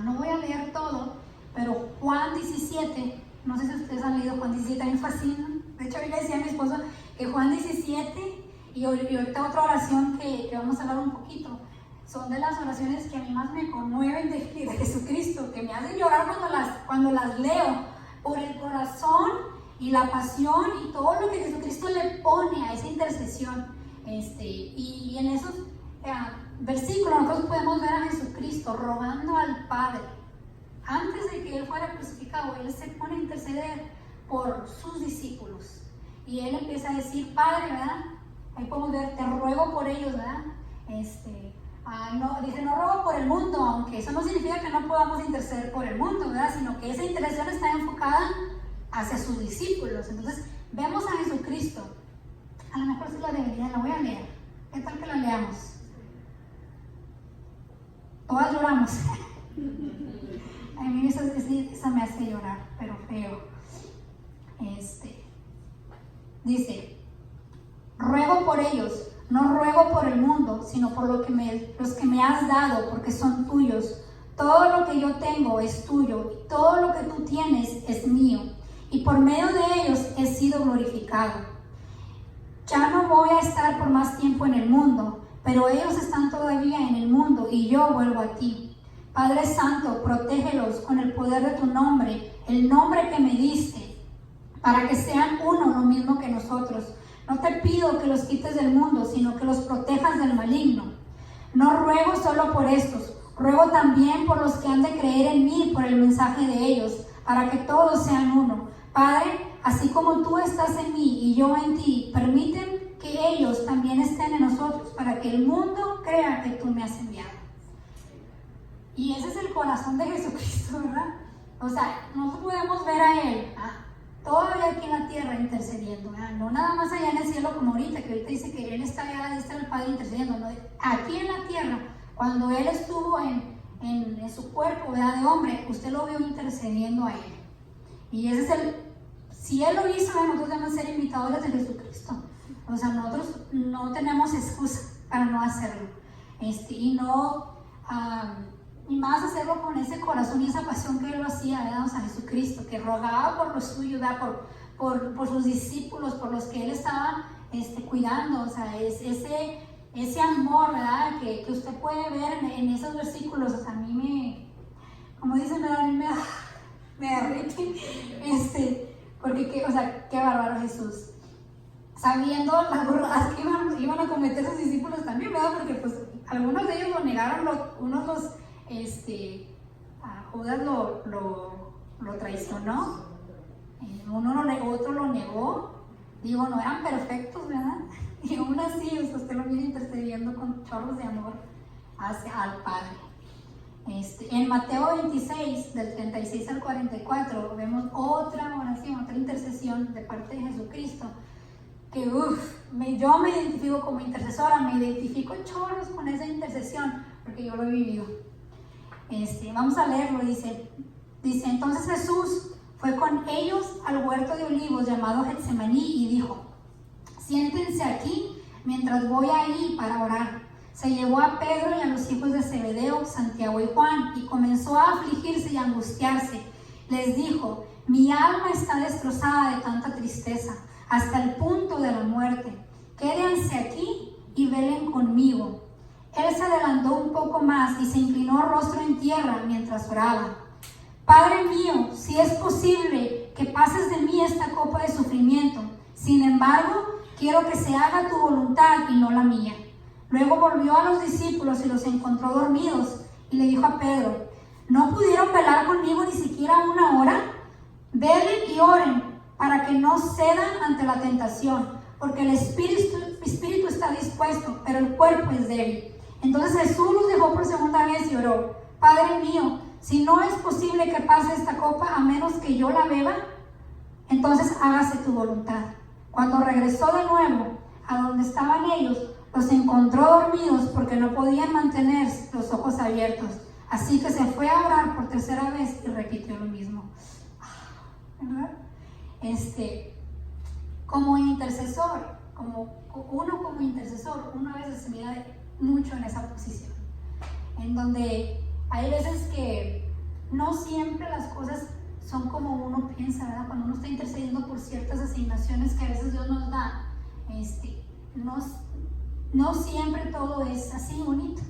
No voy a leer todo, pero Juan 17, no sé si ustedes han leído Juan 17, a mí me fascina. De hecho, hoy le decía a mi esposo que Juan 17 y ahorita otra oración que vamos a hablar un poquito, son de las oraciones que a mí más me conmueven de Jesucristo, que me hacen llorar cuando las leo, por el corazón y la pasión y todo lo que Jesucristo le pone a esa intercesión. Y en esos versículos nosotros podemos ver a Jesucristo rogando al Padre. Antes de que Él fuera crucificado, Él se pone a interceder por sus discípulos. Y Él empieza a decir, Padre, ¿verdad? Ahí podemos ver, te ruego por ellos, ¿verdad? Dice, no ruego por el mundo, aunque eso no significa que no podamos interceder por el mundo, ¿verdad? Sino que esa intercesión está enfocada hacia sus discípulos. Entonces, vemos a Jesucristo. A lo mejor sí la voy a leer. ¿Qué tal que la leamos? Todas lloramos. A mí esa me hace llorar, pero feo. Dice, ruego por ellos, no ruego por el mundo, sino por los que me has dado, porque son tuyos. Todo lo que yo tengo es tuyo, y todo lo que tú tienes es mío, y por medio de ellos he sido glorificado. Ya no voy a estar por más tiempo en el mundo, pero ellos están todavía en el mundo, y yo vuelvo a ti. Padre Santo, protégelos con el poder de tu nombre, el nombre que me diste, para que sean uno, lo mismo que nosotros. No te pido que los quites del mundo, sino que los protejas del maligno. No ruego solo por estos, ruego también por los que han de creer en mí por el mensaje de ellos, para que todos sean uno. Padre, así como tú estás en mí y yo en ti, permiten que ellos también estén en nosotros, para que el mundo crea que tú me has enviado. Y ese es el corazón de Jesucristo, ¿verdad? No podemos ver a Él todavía aquí en la tierra intercediendo, ¿verdad? No nada más allá en el cielo como ahorita, que ahorita dice que Él está allá a la diestra del Padre intercediendo, ¿no? Aquí en la tierra, cuando Él estuvo en su cuerpo, ¿verdad?, de hombre, usted lo vio intercediendo a Él. Y ese es si Él lo hizo, nosotros debemos ser imitadores de Jesucristo. Nosotros no tenemos excusa para no hacerlo. Y más hacerlo con ese corazón y esa pasión que Él lo hacía, ¿verdad? Jesucristo, que rogaba por los suyos, ¿verdad?, por sus discípulos, por los que Él estaba cuidando. Ese amor, ¿verdad?, que usted puede ver en esos versículos. A mí como dicen, a mí me derrite, porque qué bárbaro Jesús. Sabiendo las burradas que iban a cometer sus discípulos también, ¿verdad? Porque pues algunos de ellos lo negaron, Judas lo traicionó, uno lo negó, otro lo negó. Digo, no eran perfectos, ¿verdad? Y aún así, usted lo viene intercediendo con chorros de amor al Padre. En Mateo 26, del 36 al 44, vemos otra oración, otra intercesión de parte de Jesucristo, que yo me identifico como intercesora, me identifico chorros con esa intercesión, porque yo lo he vivido. Vamos a leerlo, dice, entonces Jesús fue con ellos al huerto de olivos llamado Getsemaní y dijo, siéntense aquí mientras voy ahí para orar. Se llevó a Pedro y a los hijos de Zebedeo, Santiago y Juan, y comenzó a afligirse y angustiarse. Les dijo: mi alma está destrozada de tanta tristeza, hasta el punto de la muerte. Quédense aquí y velen conmigo. Él se adelantó un poco más y se inclinó rostro en tierra mientras oraba. Padre mío, si es posible que pases de mí esta copa de sufrimiento. Sin embargo, quiero que se haga tu voluntad y no la mía. Luego volvió a los discípulos y los encontró dormidos y le dijo a Pedro: ¿no pudieron velar conmigo ni siquiera una hora? Velen y oren para que no cedan ante la tentación, porque el espíritu está dispuesto, pero el cuerpo es débil. Entonces Jesús los dejó por segunda vez y oró: Padre mío, si no es posible que pase esta copa a menos que yo la beba, entonces hágase tu voluntad. Cuando regresó de nuevo a donde estaban ellos, los encontró dormidos porque no podían mantener los ojos abiertos. Así que se fue a orar por tercera vez y repitió lo mismo. ¿Verdad? Como intercesor, como intercesor, uno a veces se mira mucho en esa posición, en donde hay veces que no siempre las cosas son como uno piensa, ¿verdad? Cuando uno está intercediendo por ciertas asignaciones que a veces Dios nos da, no siempre todo es así bonito.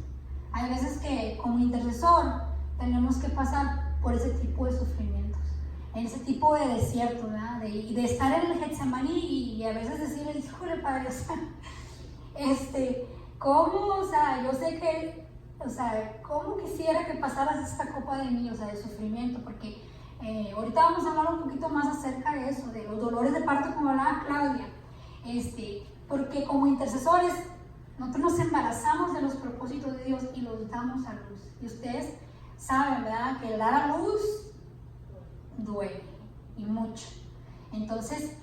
Hay veces que como intercesor tenemos que pasar por ese tipo de sufrimientos, en ese tipo de desierto, ¿verdad? De estar en el Getsemaní y a veces decirle: híjole, Padre, ¿cómo? Yo sé que, ¿cómo quisiera que pasaras esta copa de mí, de sufrimiento? Porque ahorita vamos a hablar un poquito más acerca de eso, de los dolores de parto, como hablaba Claudia, porque como intercesores nosotros nos embarazamos de los propósitos de Dios y los damos a luz. Y ustedes saben, ¿verdad?, que el dar a luz duele y mucho. Entonces,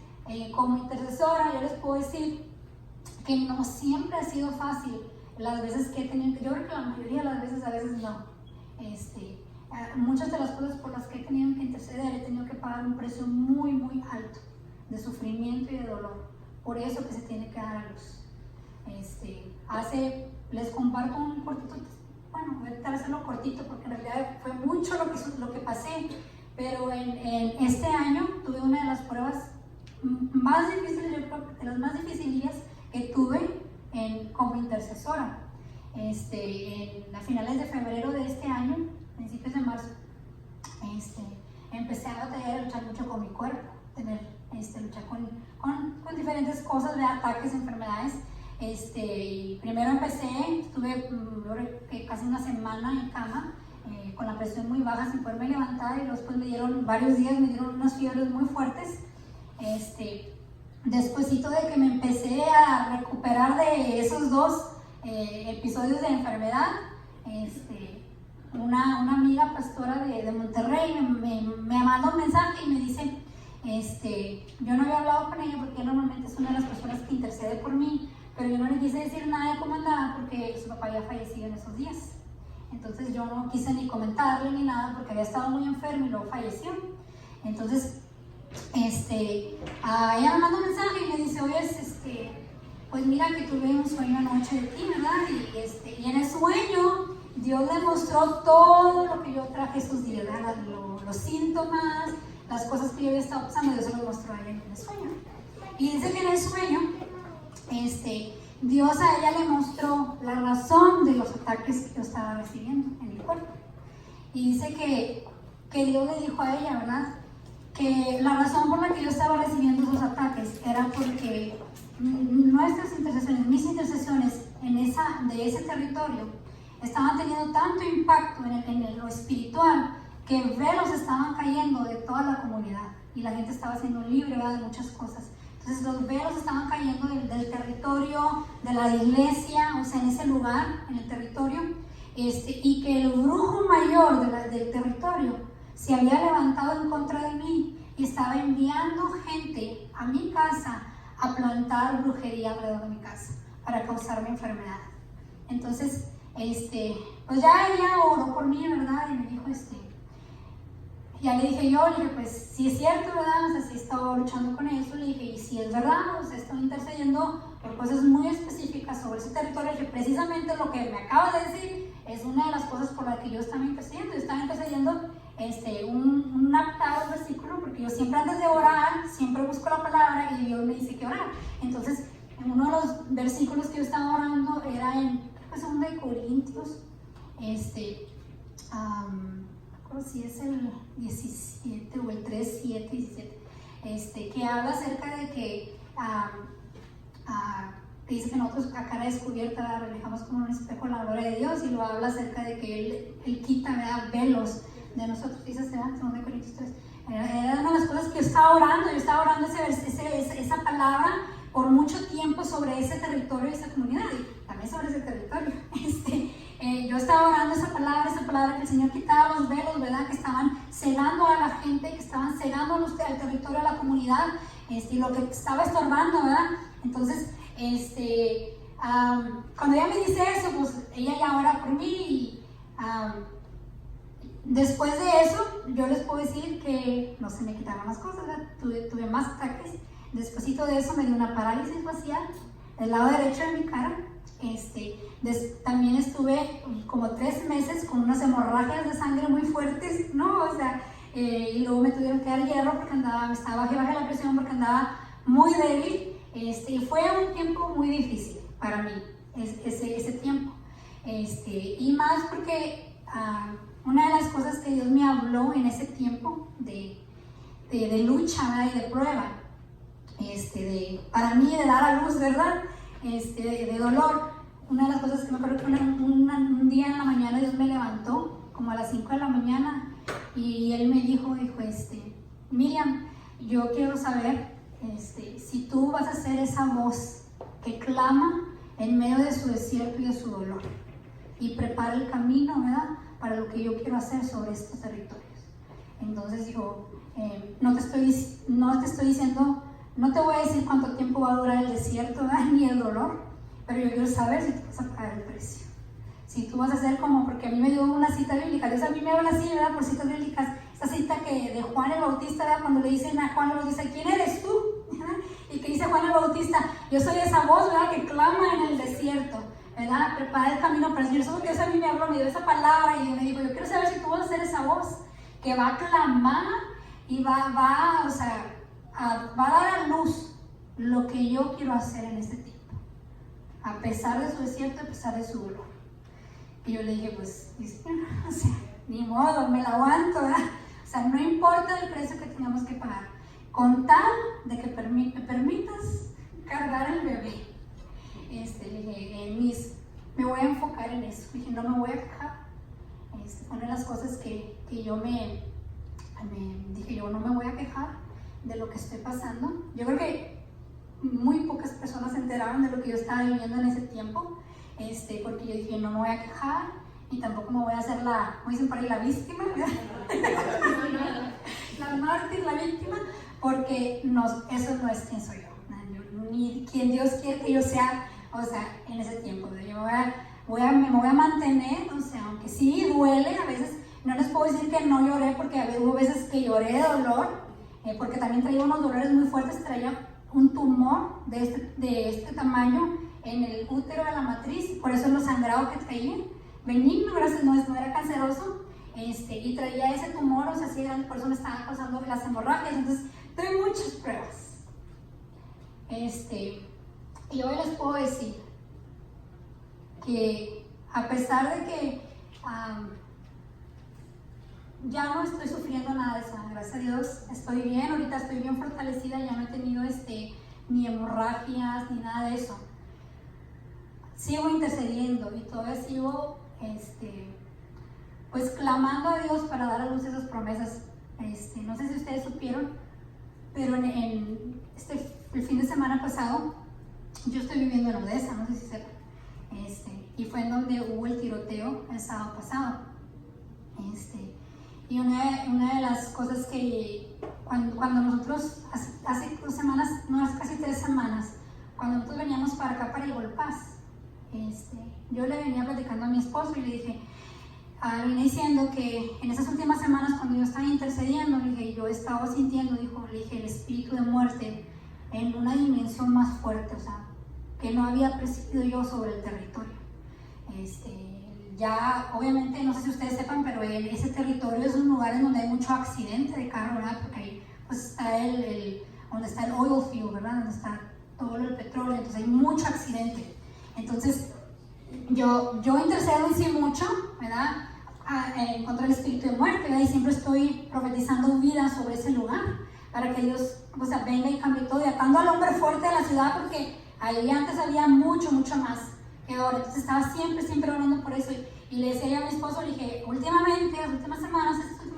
como intercesora, yo les puedo decir que no siempre ha sido fácil. Las veces que he tenido, yo creo que la mayoría de las veces, a veces no. Muchas de las cosas por las que he tenido que interceder, he tenido que pagar un precio muy, muy alto de sufrimiento y de dolor. Por eso que se tiene que dar a luz. Les comparto un cortito, bueno, voy a tratar de hacerlo cortito porque en realidad fue mucho lo que pasé, pero en este año tuve una de las pruebas más difíciles, yo creo que de las más dificilillas que tuve como intercesora. A finales de febrero de este año, principios de marzo, empecé a batallar, a luchar mucho con mi cuerpo, luchar con diferentes cosas, de ataques, enfermedades. Y primero estuve casi una semana en cama, con la presión muy baja sin poderme levantar, y después varios días me dieron unas fiebres muy fuertes. Despuésito de que me empecé a recuperar de esos dos episodios de enfermedad, una amiga pastora de Monterrey me mandó un mensaje y me dice, yo no había hablado con ella porque normalmente es una de las personas que intercede por mí, pero yo no le quise decir nada de cómo andaba porque su papá había fallecido en esos días. Entonces yo no quise ni comentarle ni nada porque había estado muy enfermo y luego falleció. Entonces ella me mandó un mensaje y me dice: oye, pues mira que tuve un sueño anoche de ti, ¿verdad? Y en el sueño Dios le mostró todo lo que yo traje esos días, ¿verdad? Los síntomas, las cosas que yo había estado pasando, Dios se los mostró a ella en el sueño. Y dice que en el sueño Dios a ella le mostró la razón de los ataques que yo estaba recibiendo en mi cuerpo. Y dice que Dios le dijo a ella, ¿verdad?, que la razón por la que yo estaba recibiendo esos ataques era porque nuestras intercesiones, mis intercesiones de ese territorio estaban teniendo tanto impacto en lo espiritual que velos estaban cayendo de toda la comunidad y la gente estaba siendo libre, ¿verdad?, de muchas cosas. Entonces los velos estaban cayendo del territorio, de la iglesia, en ese lugar, en el territorio, y que el brujo mayor del territorio se había levantado en contra de mí y estaba enviando gente a mi casa a plantar brujería alrededor de mi casa para causarme enfermedad. Entonces, pues ya ella oró por mí, ¿verdad? Y me dijo, ya le dije yo, pues si es cierto, ¿verdad? Si he estado luchando con eso, le dije, y si es verdad, estoy intercediendo por cosas muy específicas sobre ese territorio, que precisamente lo que me acaba de decir es una de las cosas por las que yo estaba intercediendo. Yo estaba intercediendo un aptado versículo, porque yo siempre antes de orar, siempre busco la palabra y Dios me dice que orar. Entonces, en uno de los versículos que yo estaba orando era en 2 Corintios, no sé si es el 17 o el 3, 7, 17, que habla acerca de que dice que nosotros a cara descubierta reflejamos como un espejo la gloria de Dios, y lo habla acerca de que Él quita, ¿verdad?, velos de nosotros. Dice 2 Corintios 3. Era una de las cosas que yo estaba orando esa palabra por mucho tiempo sobre ese territorio y esa comunidad, y también sobre ese territorio. Yo estaba orando esa palabra que el Señor quitaba los velos, ¿verdad?, que estaban cegando a la gente, que estaban cegando al territorio, a la comunidad, y lo que estaba estorbando, ¿verdad? Entonces, cuando ella me dice eso, pues ella ya ora por mí, y después de eso, yo les puedo decir que no se me quitaron las cosas, ¿verdad? Tuve más ataques. Despuésito de eso me dio una parálisis facial del lado derecho de mi cara. También estuve como 3 meses con unas hemorragias de sangre muy fuertes, ¿no? O sea, y luego me tuvieron que dar hierro porque estaba baja la presión, porque andaba muy débil. Y fue un tiempo muy difícil para mí, ese tiempo. Y más porque una de las cosas que Dios me habló en ese tiempo de lucha, ¿verdad?, y de prueba, para mí de dar a luz, ¿verdad?, de dolor. Una de las cosas que me acuerdo que un día en la mañana Dios me levantó como a las 5 de la mañana, y Él me dijo, Miriam, yo quiero saber si tú vas a ser esa voz que clama en medio de su desierto y de su dolor, y prepara el camino, ¿verdad?, para lo que yo quiero hacer sobre estos territorios. Entonces dijo, no te estoy diciendo, no te voy a decir cuánto tiempo va a durar el desierto, ¿verdad?, ni el dolor, pero yo quiero saber si tú vas a pagar el precio. Si tú vas a hacer como, porque a mí me dio una cita bíblica, Dios a mí me habla así, ¿verdad?, por citas bíblicas. Esta cita de Juan el Bautista, ¿verdad?, cuando le dicen a Juan el Bautista, ¿quién eres tú?, ¿verdad?, y que dice Juan el Bautista, yo soy esa voz, ¿verdad?, que clama en el desierto, ¿verdad?, prepara el camino para el Señor. Eso Dios a mí me habló, me dio esa palabra, y me dijo, yo quiero saber si tú vas a ser esa voz que va a clamar y va a dar a luz lo que yo quiero hacer en este tiempo, a pesar de su desierto, a pesar de su dolor. Y yo le dije, pues, ni modo, me la aguanto, ¿verdad? O sea, no importa el precio que tengamos que pagar, con tal de que me permitas cargar el bebé. Le dije, me voy a enfocar en eso. Le dije, no me voy a quejar. Una de las cosas que yo me dije, yo no me voy a quejar de lo que estoy pasando. Yo creo que muy pocas personas se enteraron de lo que yo estaba viviendo en ese tiempo, porque yo dije, no me voy a quejar, y tampoco me voy a hacer como dicen por ahí, la víctima, la mártir, la víctima, porque eso no es quien soy yo, ni quien Dios quiere que yo sea, en ese tiempo. Yo me voy a mantener, aunque sí duele, a veces no les puedo decir que no lloré, porque hubo veces que lloré de dolor, porque también traía unos dolores muy fuertes, traía un tumor de este tamaño en el útero de la matriz, por eso lo sangrado que traía, benigno, gracias, no era canceroso, y traía ese tumor, así grande, por eso me estaban causando las hemorragias. Entonces tuve muchas pruebas, y hoy les puedo decir que a pesar de que ya no estoy sufriendo nada de eso, gracias a Dios, estoy bien, ahorita estoy bien fortalecida, ya no he tenido ni hemorragias, ni nada de eso. Sigo intercediendo y todavía sigo pues clamando a Dios para dar a luz esas promesas. No sé si ustedes supieron, pero el fin de semana pasado, yo estoy viviendo en Odessa, no sé si sepan, y fue en donde hubo el tiroteo el sábado pasado. Y una de las cosas que cuando nosotros, hace 2 semanas, no, hace casi 3 semanas, cuando nosotros veníamos para acá, para el Golpaz, yo le venía platicando a mi esposo y le dije, venía diciendo que en esas últimas semanas, cuando yo estaba intercediendo, le dije, yo estaba sintiendo, le dije, el espíritu de muerte en una dimensión más fuerte, que no había presidido yo sobre el territorio. Ya obviamente, no sé si ustedes sepan, pero ese territorio es un lugar en donde hay mucho accidente de carro, ¿verdad? Porque ahí pues está donde está el oil field, ¿verdad? Donde está todo el petróleo, entonces hay mucho accidente. Entonces yo intercedo en sí mucho, ¿verdad? En contra del espíritu de muerte, ¿verdad? Y siempre estoy profetizando vida sobre ese lugar para que Dios, o sea, venga y cambie todo, y atando al hombre fuerte de la ciudad, porque ahí antes había mucho más que ahora. Entonces estaba siempre orando por eso, y le decía a mi esposo, le dije, últimamente, estas últimas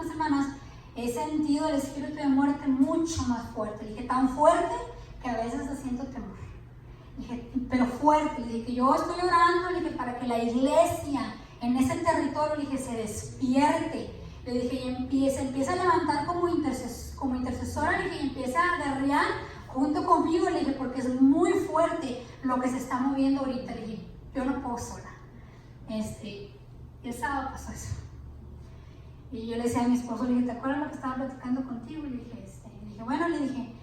semanas, he sentido el espíritu de muerte mucho más fuerte. Le dije, tan fuerte que a veces siento temor. Le dije, pero fuerte. Le dije, yo estoy orando, le dije, para que la iglesia en ese territorio, le dije, se despierte. Le dije, y empieza a levantar como intercesora, le dije, y empieza a guerrear junto conmigo. Le dije, porque es muy fuerte lo que se está moviendo ahorita. Le dije, yo no puedo sola. Y el sábado pasó eso. Y yo le decía a mi esposo, le dije, ¿te acuerdas lo que estaba platicando contigo? Y le dije, bueno, le dije,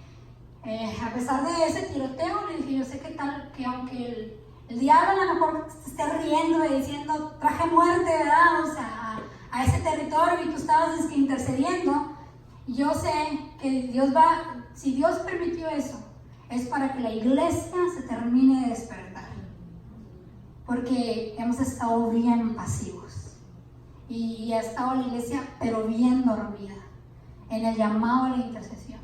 a pesar de ese tiroteo, le dije, yo sé que aunque el diablo a lo mejor se esté riendo y diciendo, traje muerte, ¿verdad? O sea, a ese territorio, y tú estabas intercediendo, yo sé que si Dios permitió eso, es para que la iglesia se termine de despertar. Porque hemos estado bien pasivos. Y ha estado la iglesia, pero bien dormida, en el llamado a la intercesión.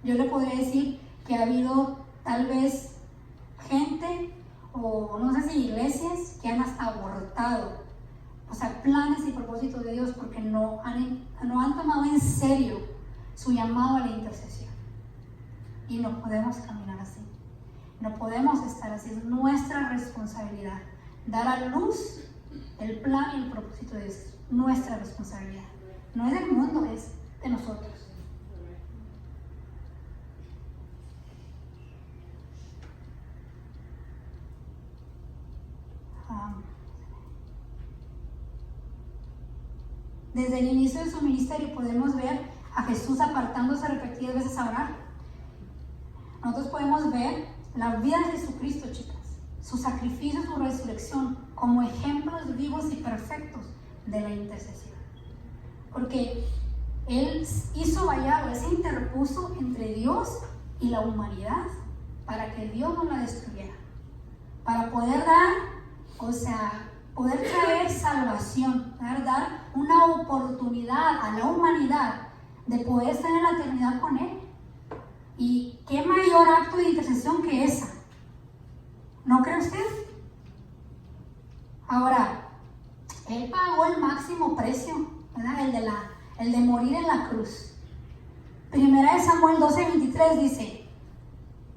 Yo le podría decir que ha habido tal vez gente, o no sé si iglesias, que han hasta abortado, o sea, planes y propósitos de Dios, porque no han tomado en serio su llamado a la intercesión. Y no podemos caminar así, no podemos estar así. Es nuestra responsabilidad dar a luz el plan y el propósito de Dios. Es nuestra responsabilidad, no es del mundo, es de nosotros. Desde el inicio de su ministerio podemos ver a Jesús apartándose repetidas veces a orar. Nosotros podemos ver la vida de Jesucristo, chicas, su sacrificio, su resurrección, como ejemplos vivos y perfectos de la intercesión. Porque Él hizo vallado, Él se interpuso entre Dios y la humanidad para que Dios no la destruyera, para poder poder traer salvación, dar una oportunidad a la humanidad de poder estar en la eternidad con Él. Y qué mayor acto de intercesión que esa, ¿no cree usted? Ahora, Él pagó el máximo precio, ¿verdad? El de morir en la cruz. Primera de Samuel 12:23 dice,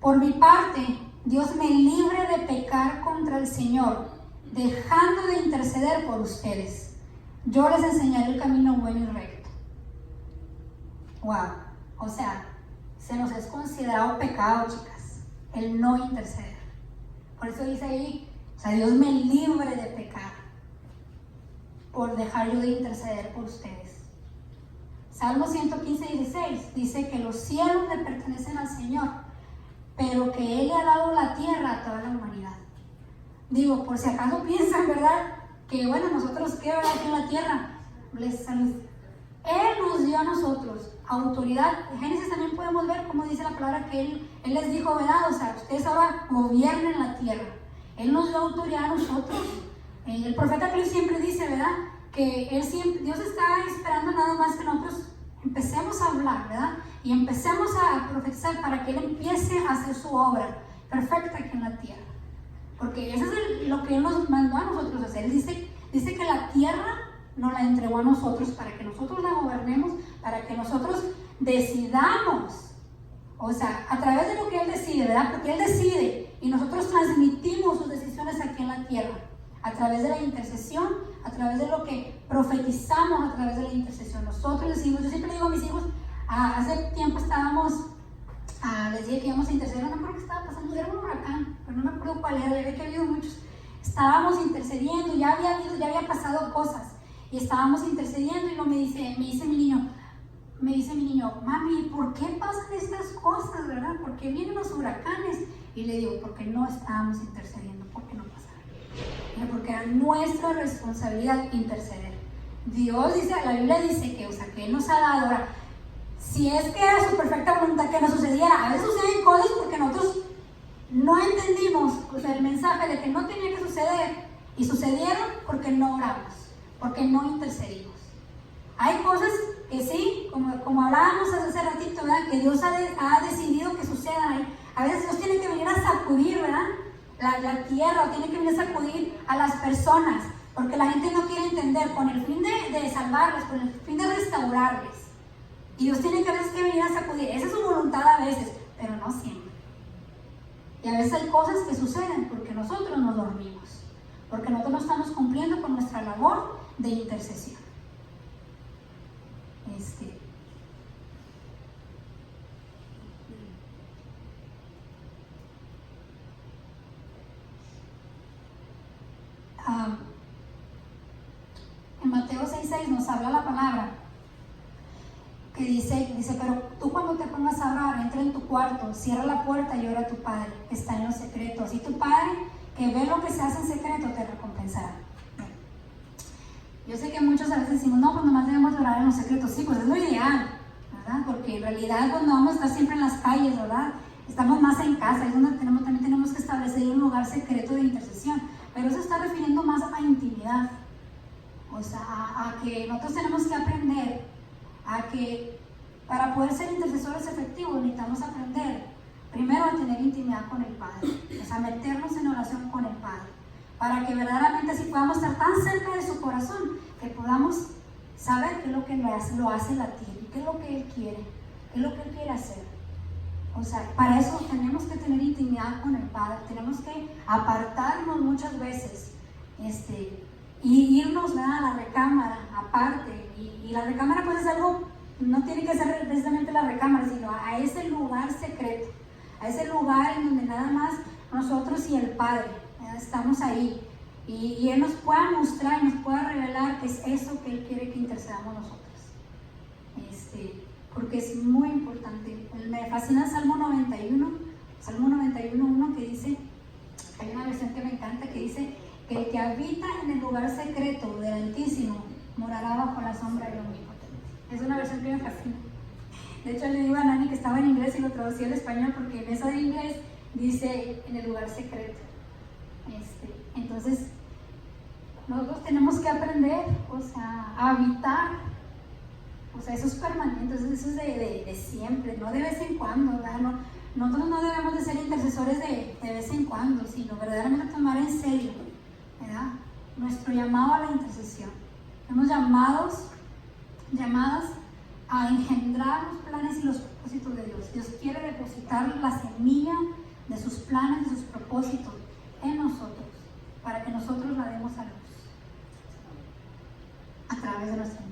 por mi parte, Dios me libre de pecar contra el Señor, dejando de interceder por ustedes. Yo les enseñaré el camino bueno y recto. Wow, o sea, se nos es considerado pecado, chicas, el no interceder. Por eso dice ahí, o sea, Dios me libre de pecar por dejar yo de interceder por ustedes. Salmo 115:16 dice que los cielos le pertenecen al Señor, pero que Él le ha dado la tierra a toda la humanidad. Digo, por si acaso piensan, ¿verdad? Que bueno, nosotros qué, ¿verdad? Aquí en la tierra, Él nos dio a nosotros autoridad. En Génesis también podemos ver cómo dice la palabra que Él les dijo, ¿verdad? O sea, ustedes ahora gobiernen la tierra. Él nos dio autoridad a nosotros. El profeta Cristo siempre dice, ¿verdad? Que Dios está esperando nada más que nosotros empecemos a hablar, ¿verdad? Y empecemos a profetizar para que Él empiece a hacer su obra perfecta aquí en la tierra. Porque eso es lo que Él nos mandó a nosotros hacer. Él dice que la tierra nos la entregó a nosotros para que nosotros la gobernemos, para que nosotros decidamos. O sea, a través de lo que Él decide, ¿verdad? Porque Él decide y nosotros transmitimos sus decisiones aquí en la tierra. A través de la intercesión, a través de lo que profetizamos, a través de la intercesión. Nosotros decimos, yo siempre digo a mis hijos, hace tiempo les dije que íbamos a interceder, no me acuerdo qué estaba pasando, era un huracán, pero no me acuerdo cuál era, ya ve que ha habido muchos. Estábamos intercediendo, ya había pasado cosas, y estábamos intercediendo, y me dice mi niño, me dice mi niño, mami, ¿por qué pasan estas cosas, verdad? ¿Por qué vienen los huracanes? Y le digo, porque no estábamos intercediendo, porque no pasaron. Porque era nuestra responsabilidad interceder. Dios dice, la Biblia dice que, o sea, que Él nos ha dado. Ahora, si es que era su perfecta voluntad que no sucediera, a veces suceden cosas porque nosotros no entendimos, o sea, el mensaje de que no tenía que suceder, y sucedieron porque no oramos, porque no intercedimos. Hay cosas que sí, como hablábamos hace ratito, ¿verdad? Que Dios ha decidido que sucedan. A veces Dios tiene que venir a sacudir, ¿verdad? La tierra, o tiene que venir a sacudir a las personas, porque la gente no quiere entender, con el fin de salvarles, con el fin de restaurarles. Y Dios tiene que a veces que venir a sacudir. Esa es su voluntad a veces, pero no siempre. Y a veces hay cosas que suceden porque nosotros nos dormimos, porque nosotros no estamos cumpliendo con nuestra labor de intercesión. En Mateo 6:6 nos habla la palabra que dice, pero tú cuando te pongas a orar, entra en tu cuarto, cierra la puerta y ora a tu Padre que está en los secretos, y tu Padre que ve lo que se hace en secreto te recompensará. Yo sé que muchos a veces decimos, no, pues nomás debemos orar en los secretos. Sí, pues es lo ideal, ¿verdad? Porque en realidad cuando vamos a estar siempre en las calles, ¿verdad? Estamos más en casa, es donde también tenemos que establecer un lugar secreto de intercesión. Pero eso está refiriendo más a intimidad. O sea, a que nosotros tenemos que aprender a que para poder ser intercesores efectivos necesitamos aprender primero a tener intimidad con el Padre. O sea, meternos en oración con el Padre, para que verdaderamente así podamos estar tan cerca de su corazón que podamos saber qué es lo que lo hace latir y qué es lo que Él quiere, qué es lo que Él quiere hacer. O sea, para eso tenemos que tener intimidad con el Padre, tenemos que apartarnos muchas veces y irnos, ¿verdad?, a la recámara aparte. Y la recámara pues es algo, no tiene que ser precisamente la recámara, sino a ese lugar secreto, a ese lugar en donde nada más nosotros y el Padre estamos ahí, y Él nos pueda mostrar y nos pueda revelar qué es eso que Él quiere que intercedamos nosotros, porque es muy importante. Me fascina Salmo 91:1, que dice, hay una versión que me encanta que dice que el que habita en el lugar secreto del Altísimo morará bajo la sombra del Omnipotente. Es una versión que me fascina. De hecho, le digo a Nani que estaba en inglés y lo traducí al español, porque en esa de inglés dice en el lugar secreto. Entonces, nosotros tenemos que aprender, o sea, a habitar. O sea, eso es permanente, eso es de siempre, no de vez en cuando, ¿verdad? Nosotros no debemos de ser intercesores de vez en cuando, sino verdaderamente tomar en serio, ¿verdad?, nuestro llamado a la intercesión. Somos llamadas a engendrar los planes y los propósitos de Dios. Dios quiere depositar la semilla de sus planes, de sus propósitos en nosotros, para que nosotros la demos a luz a través de nuestra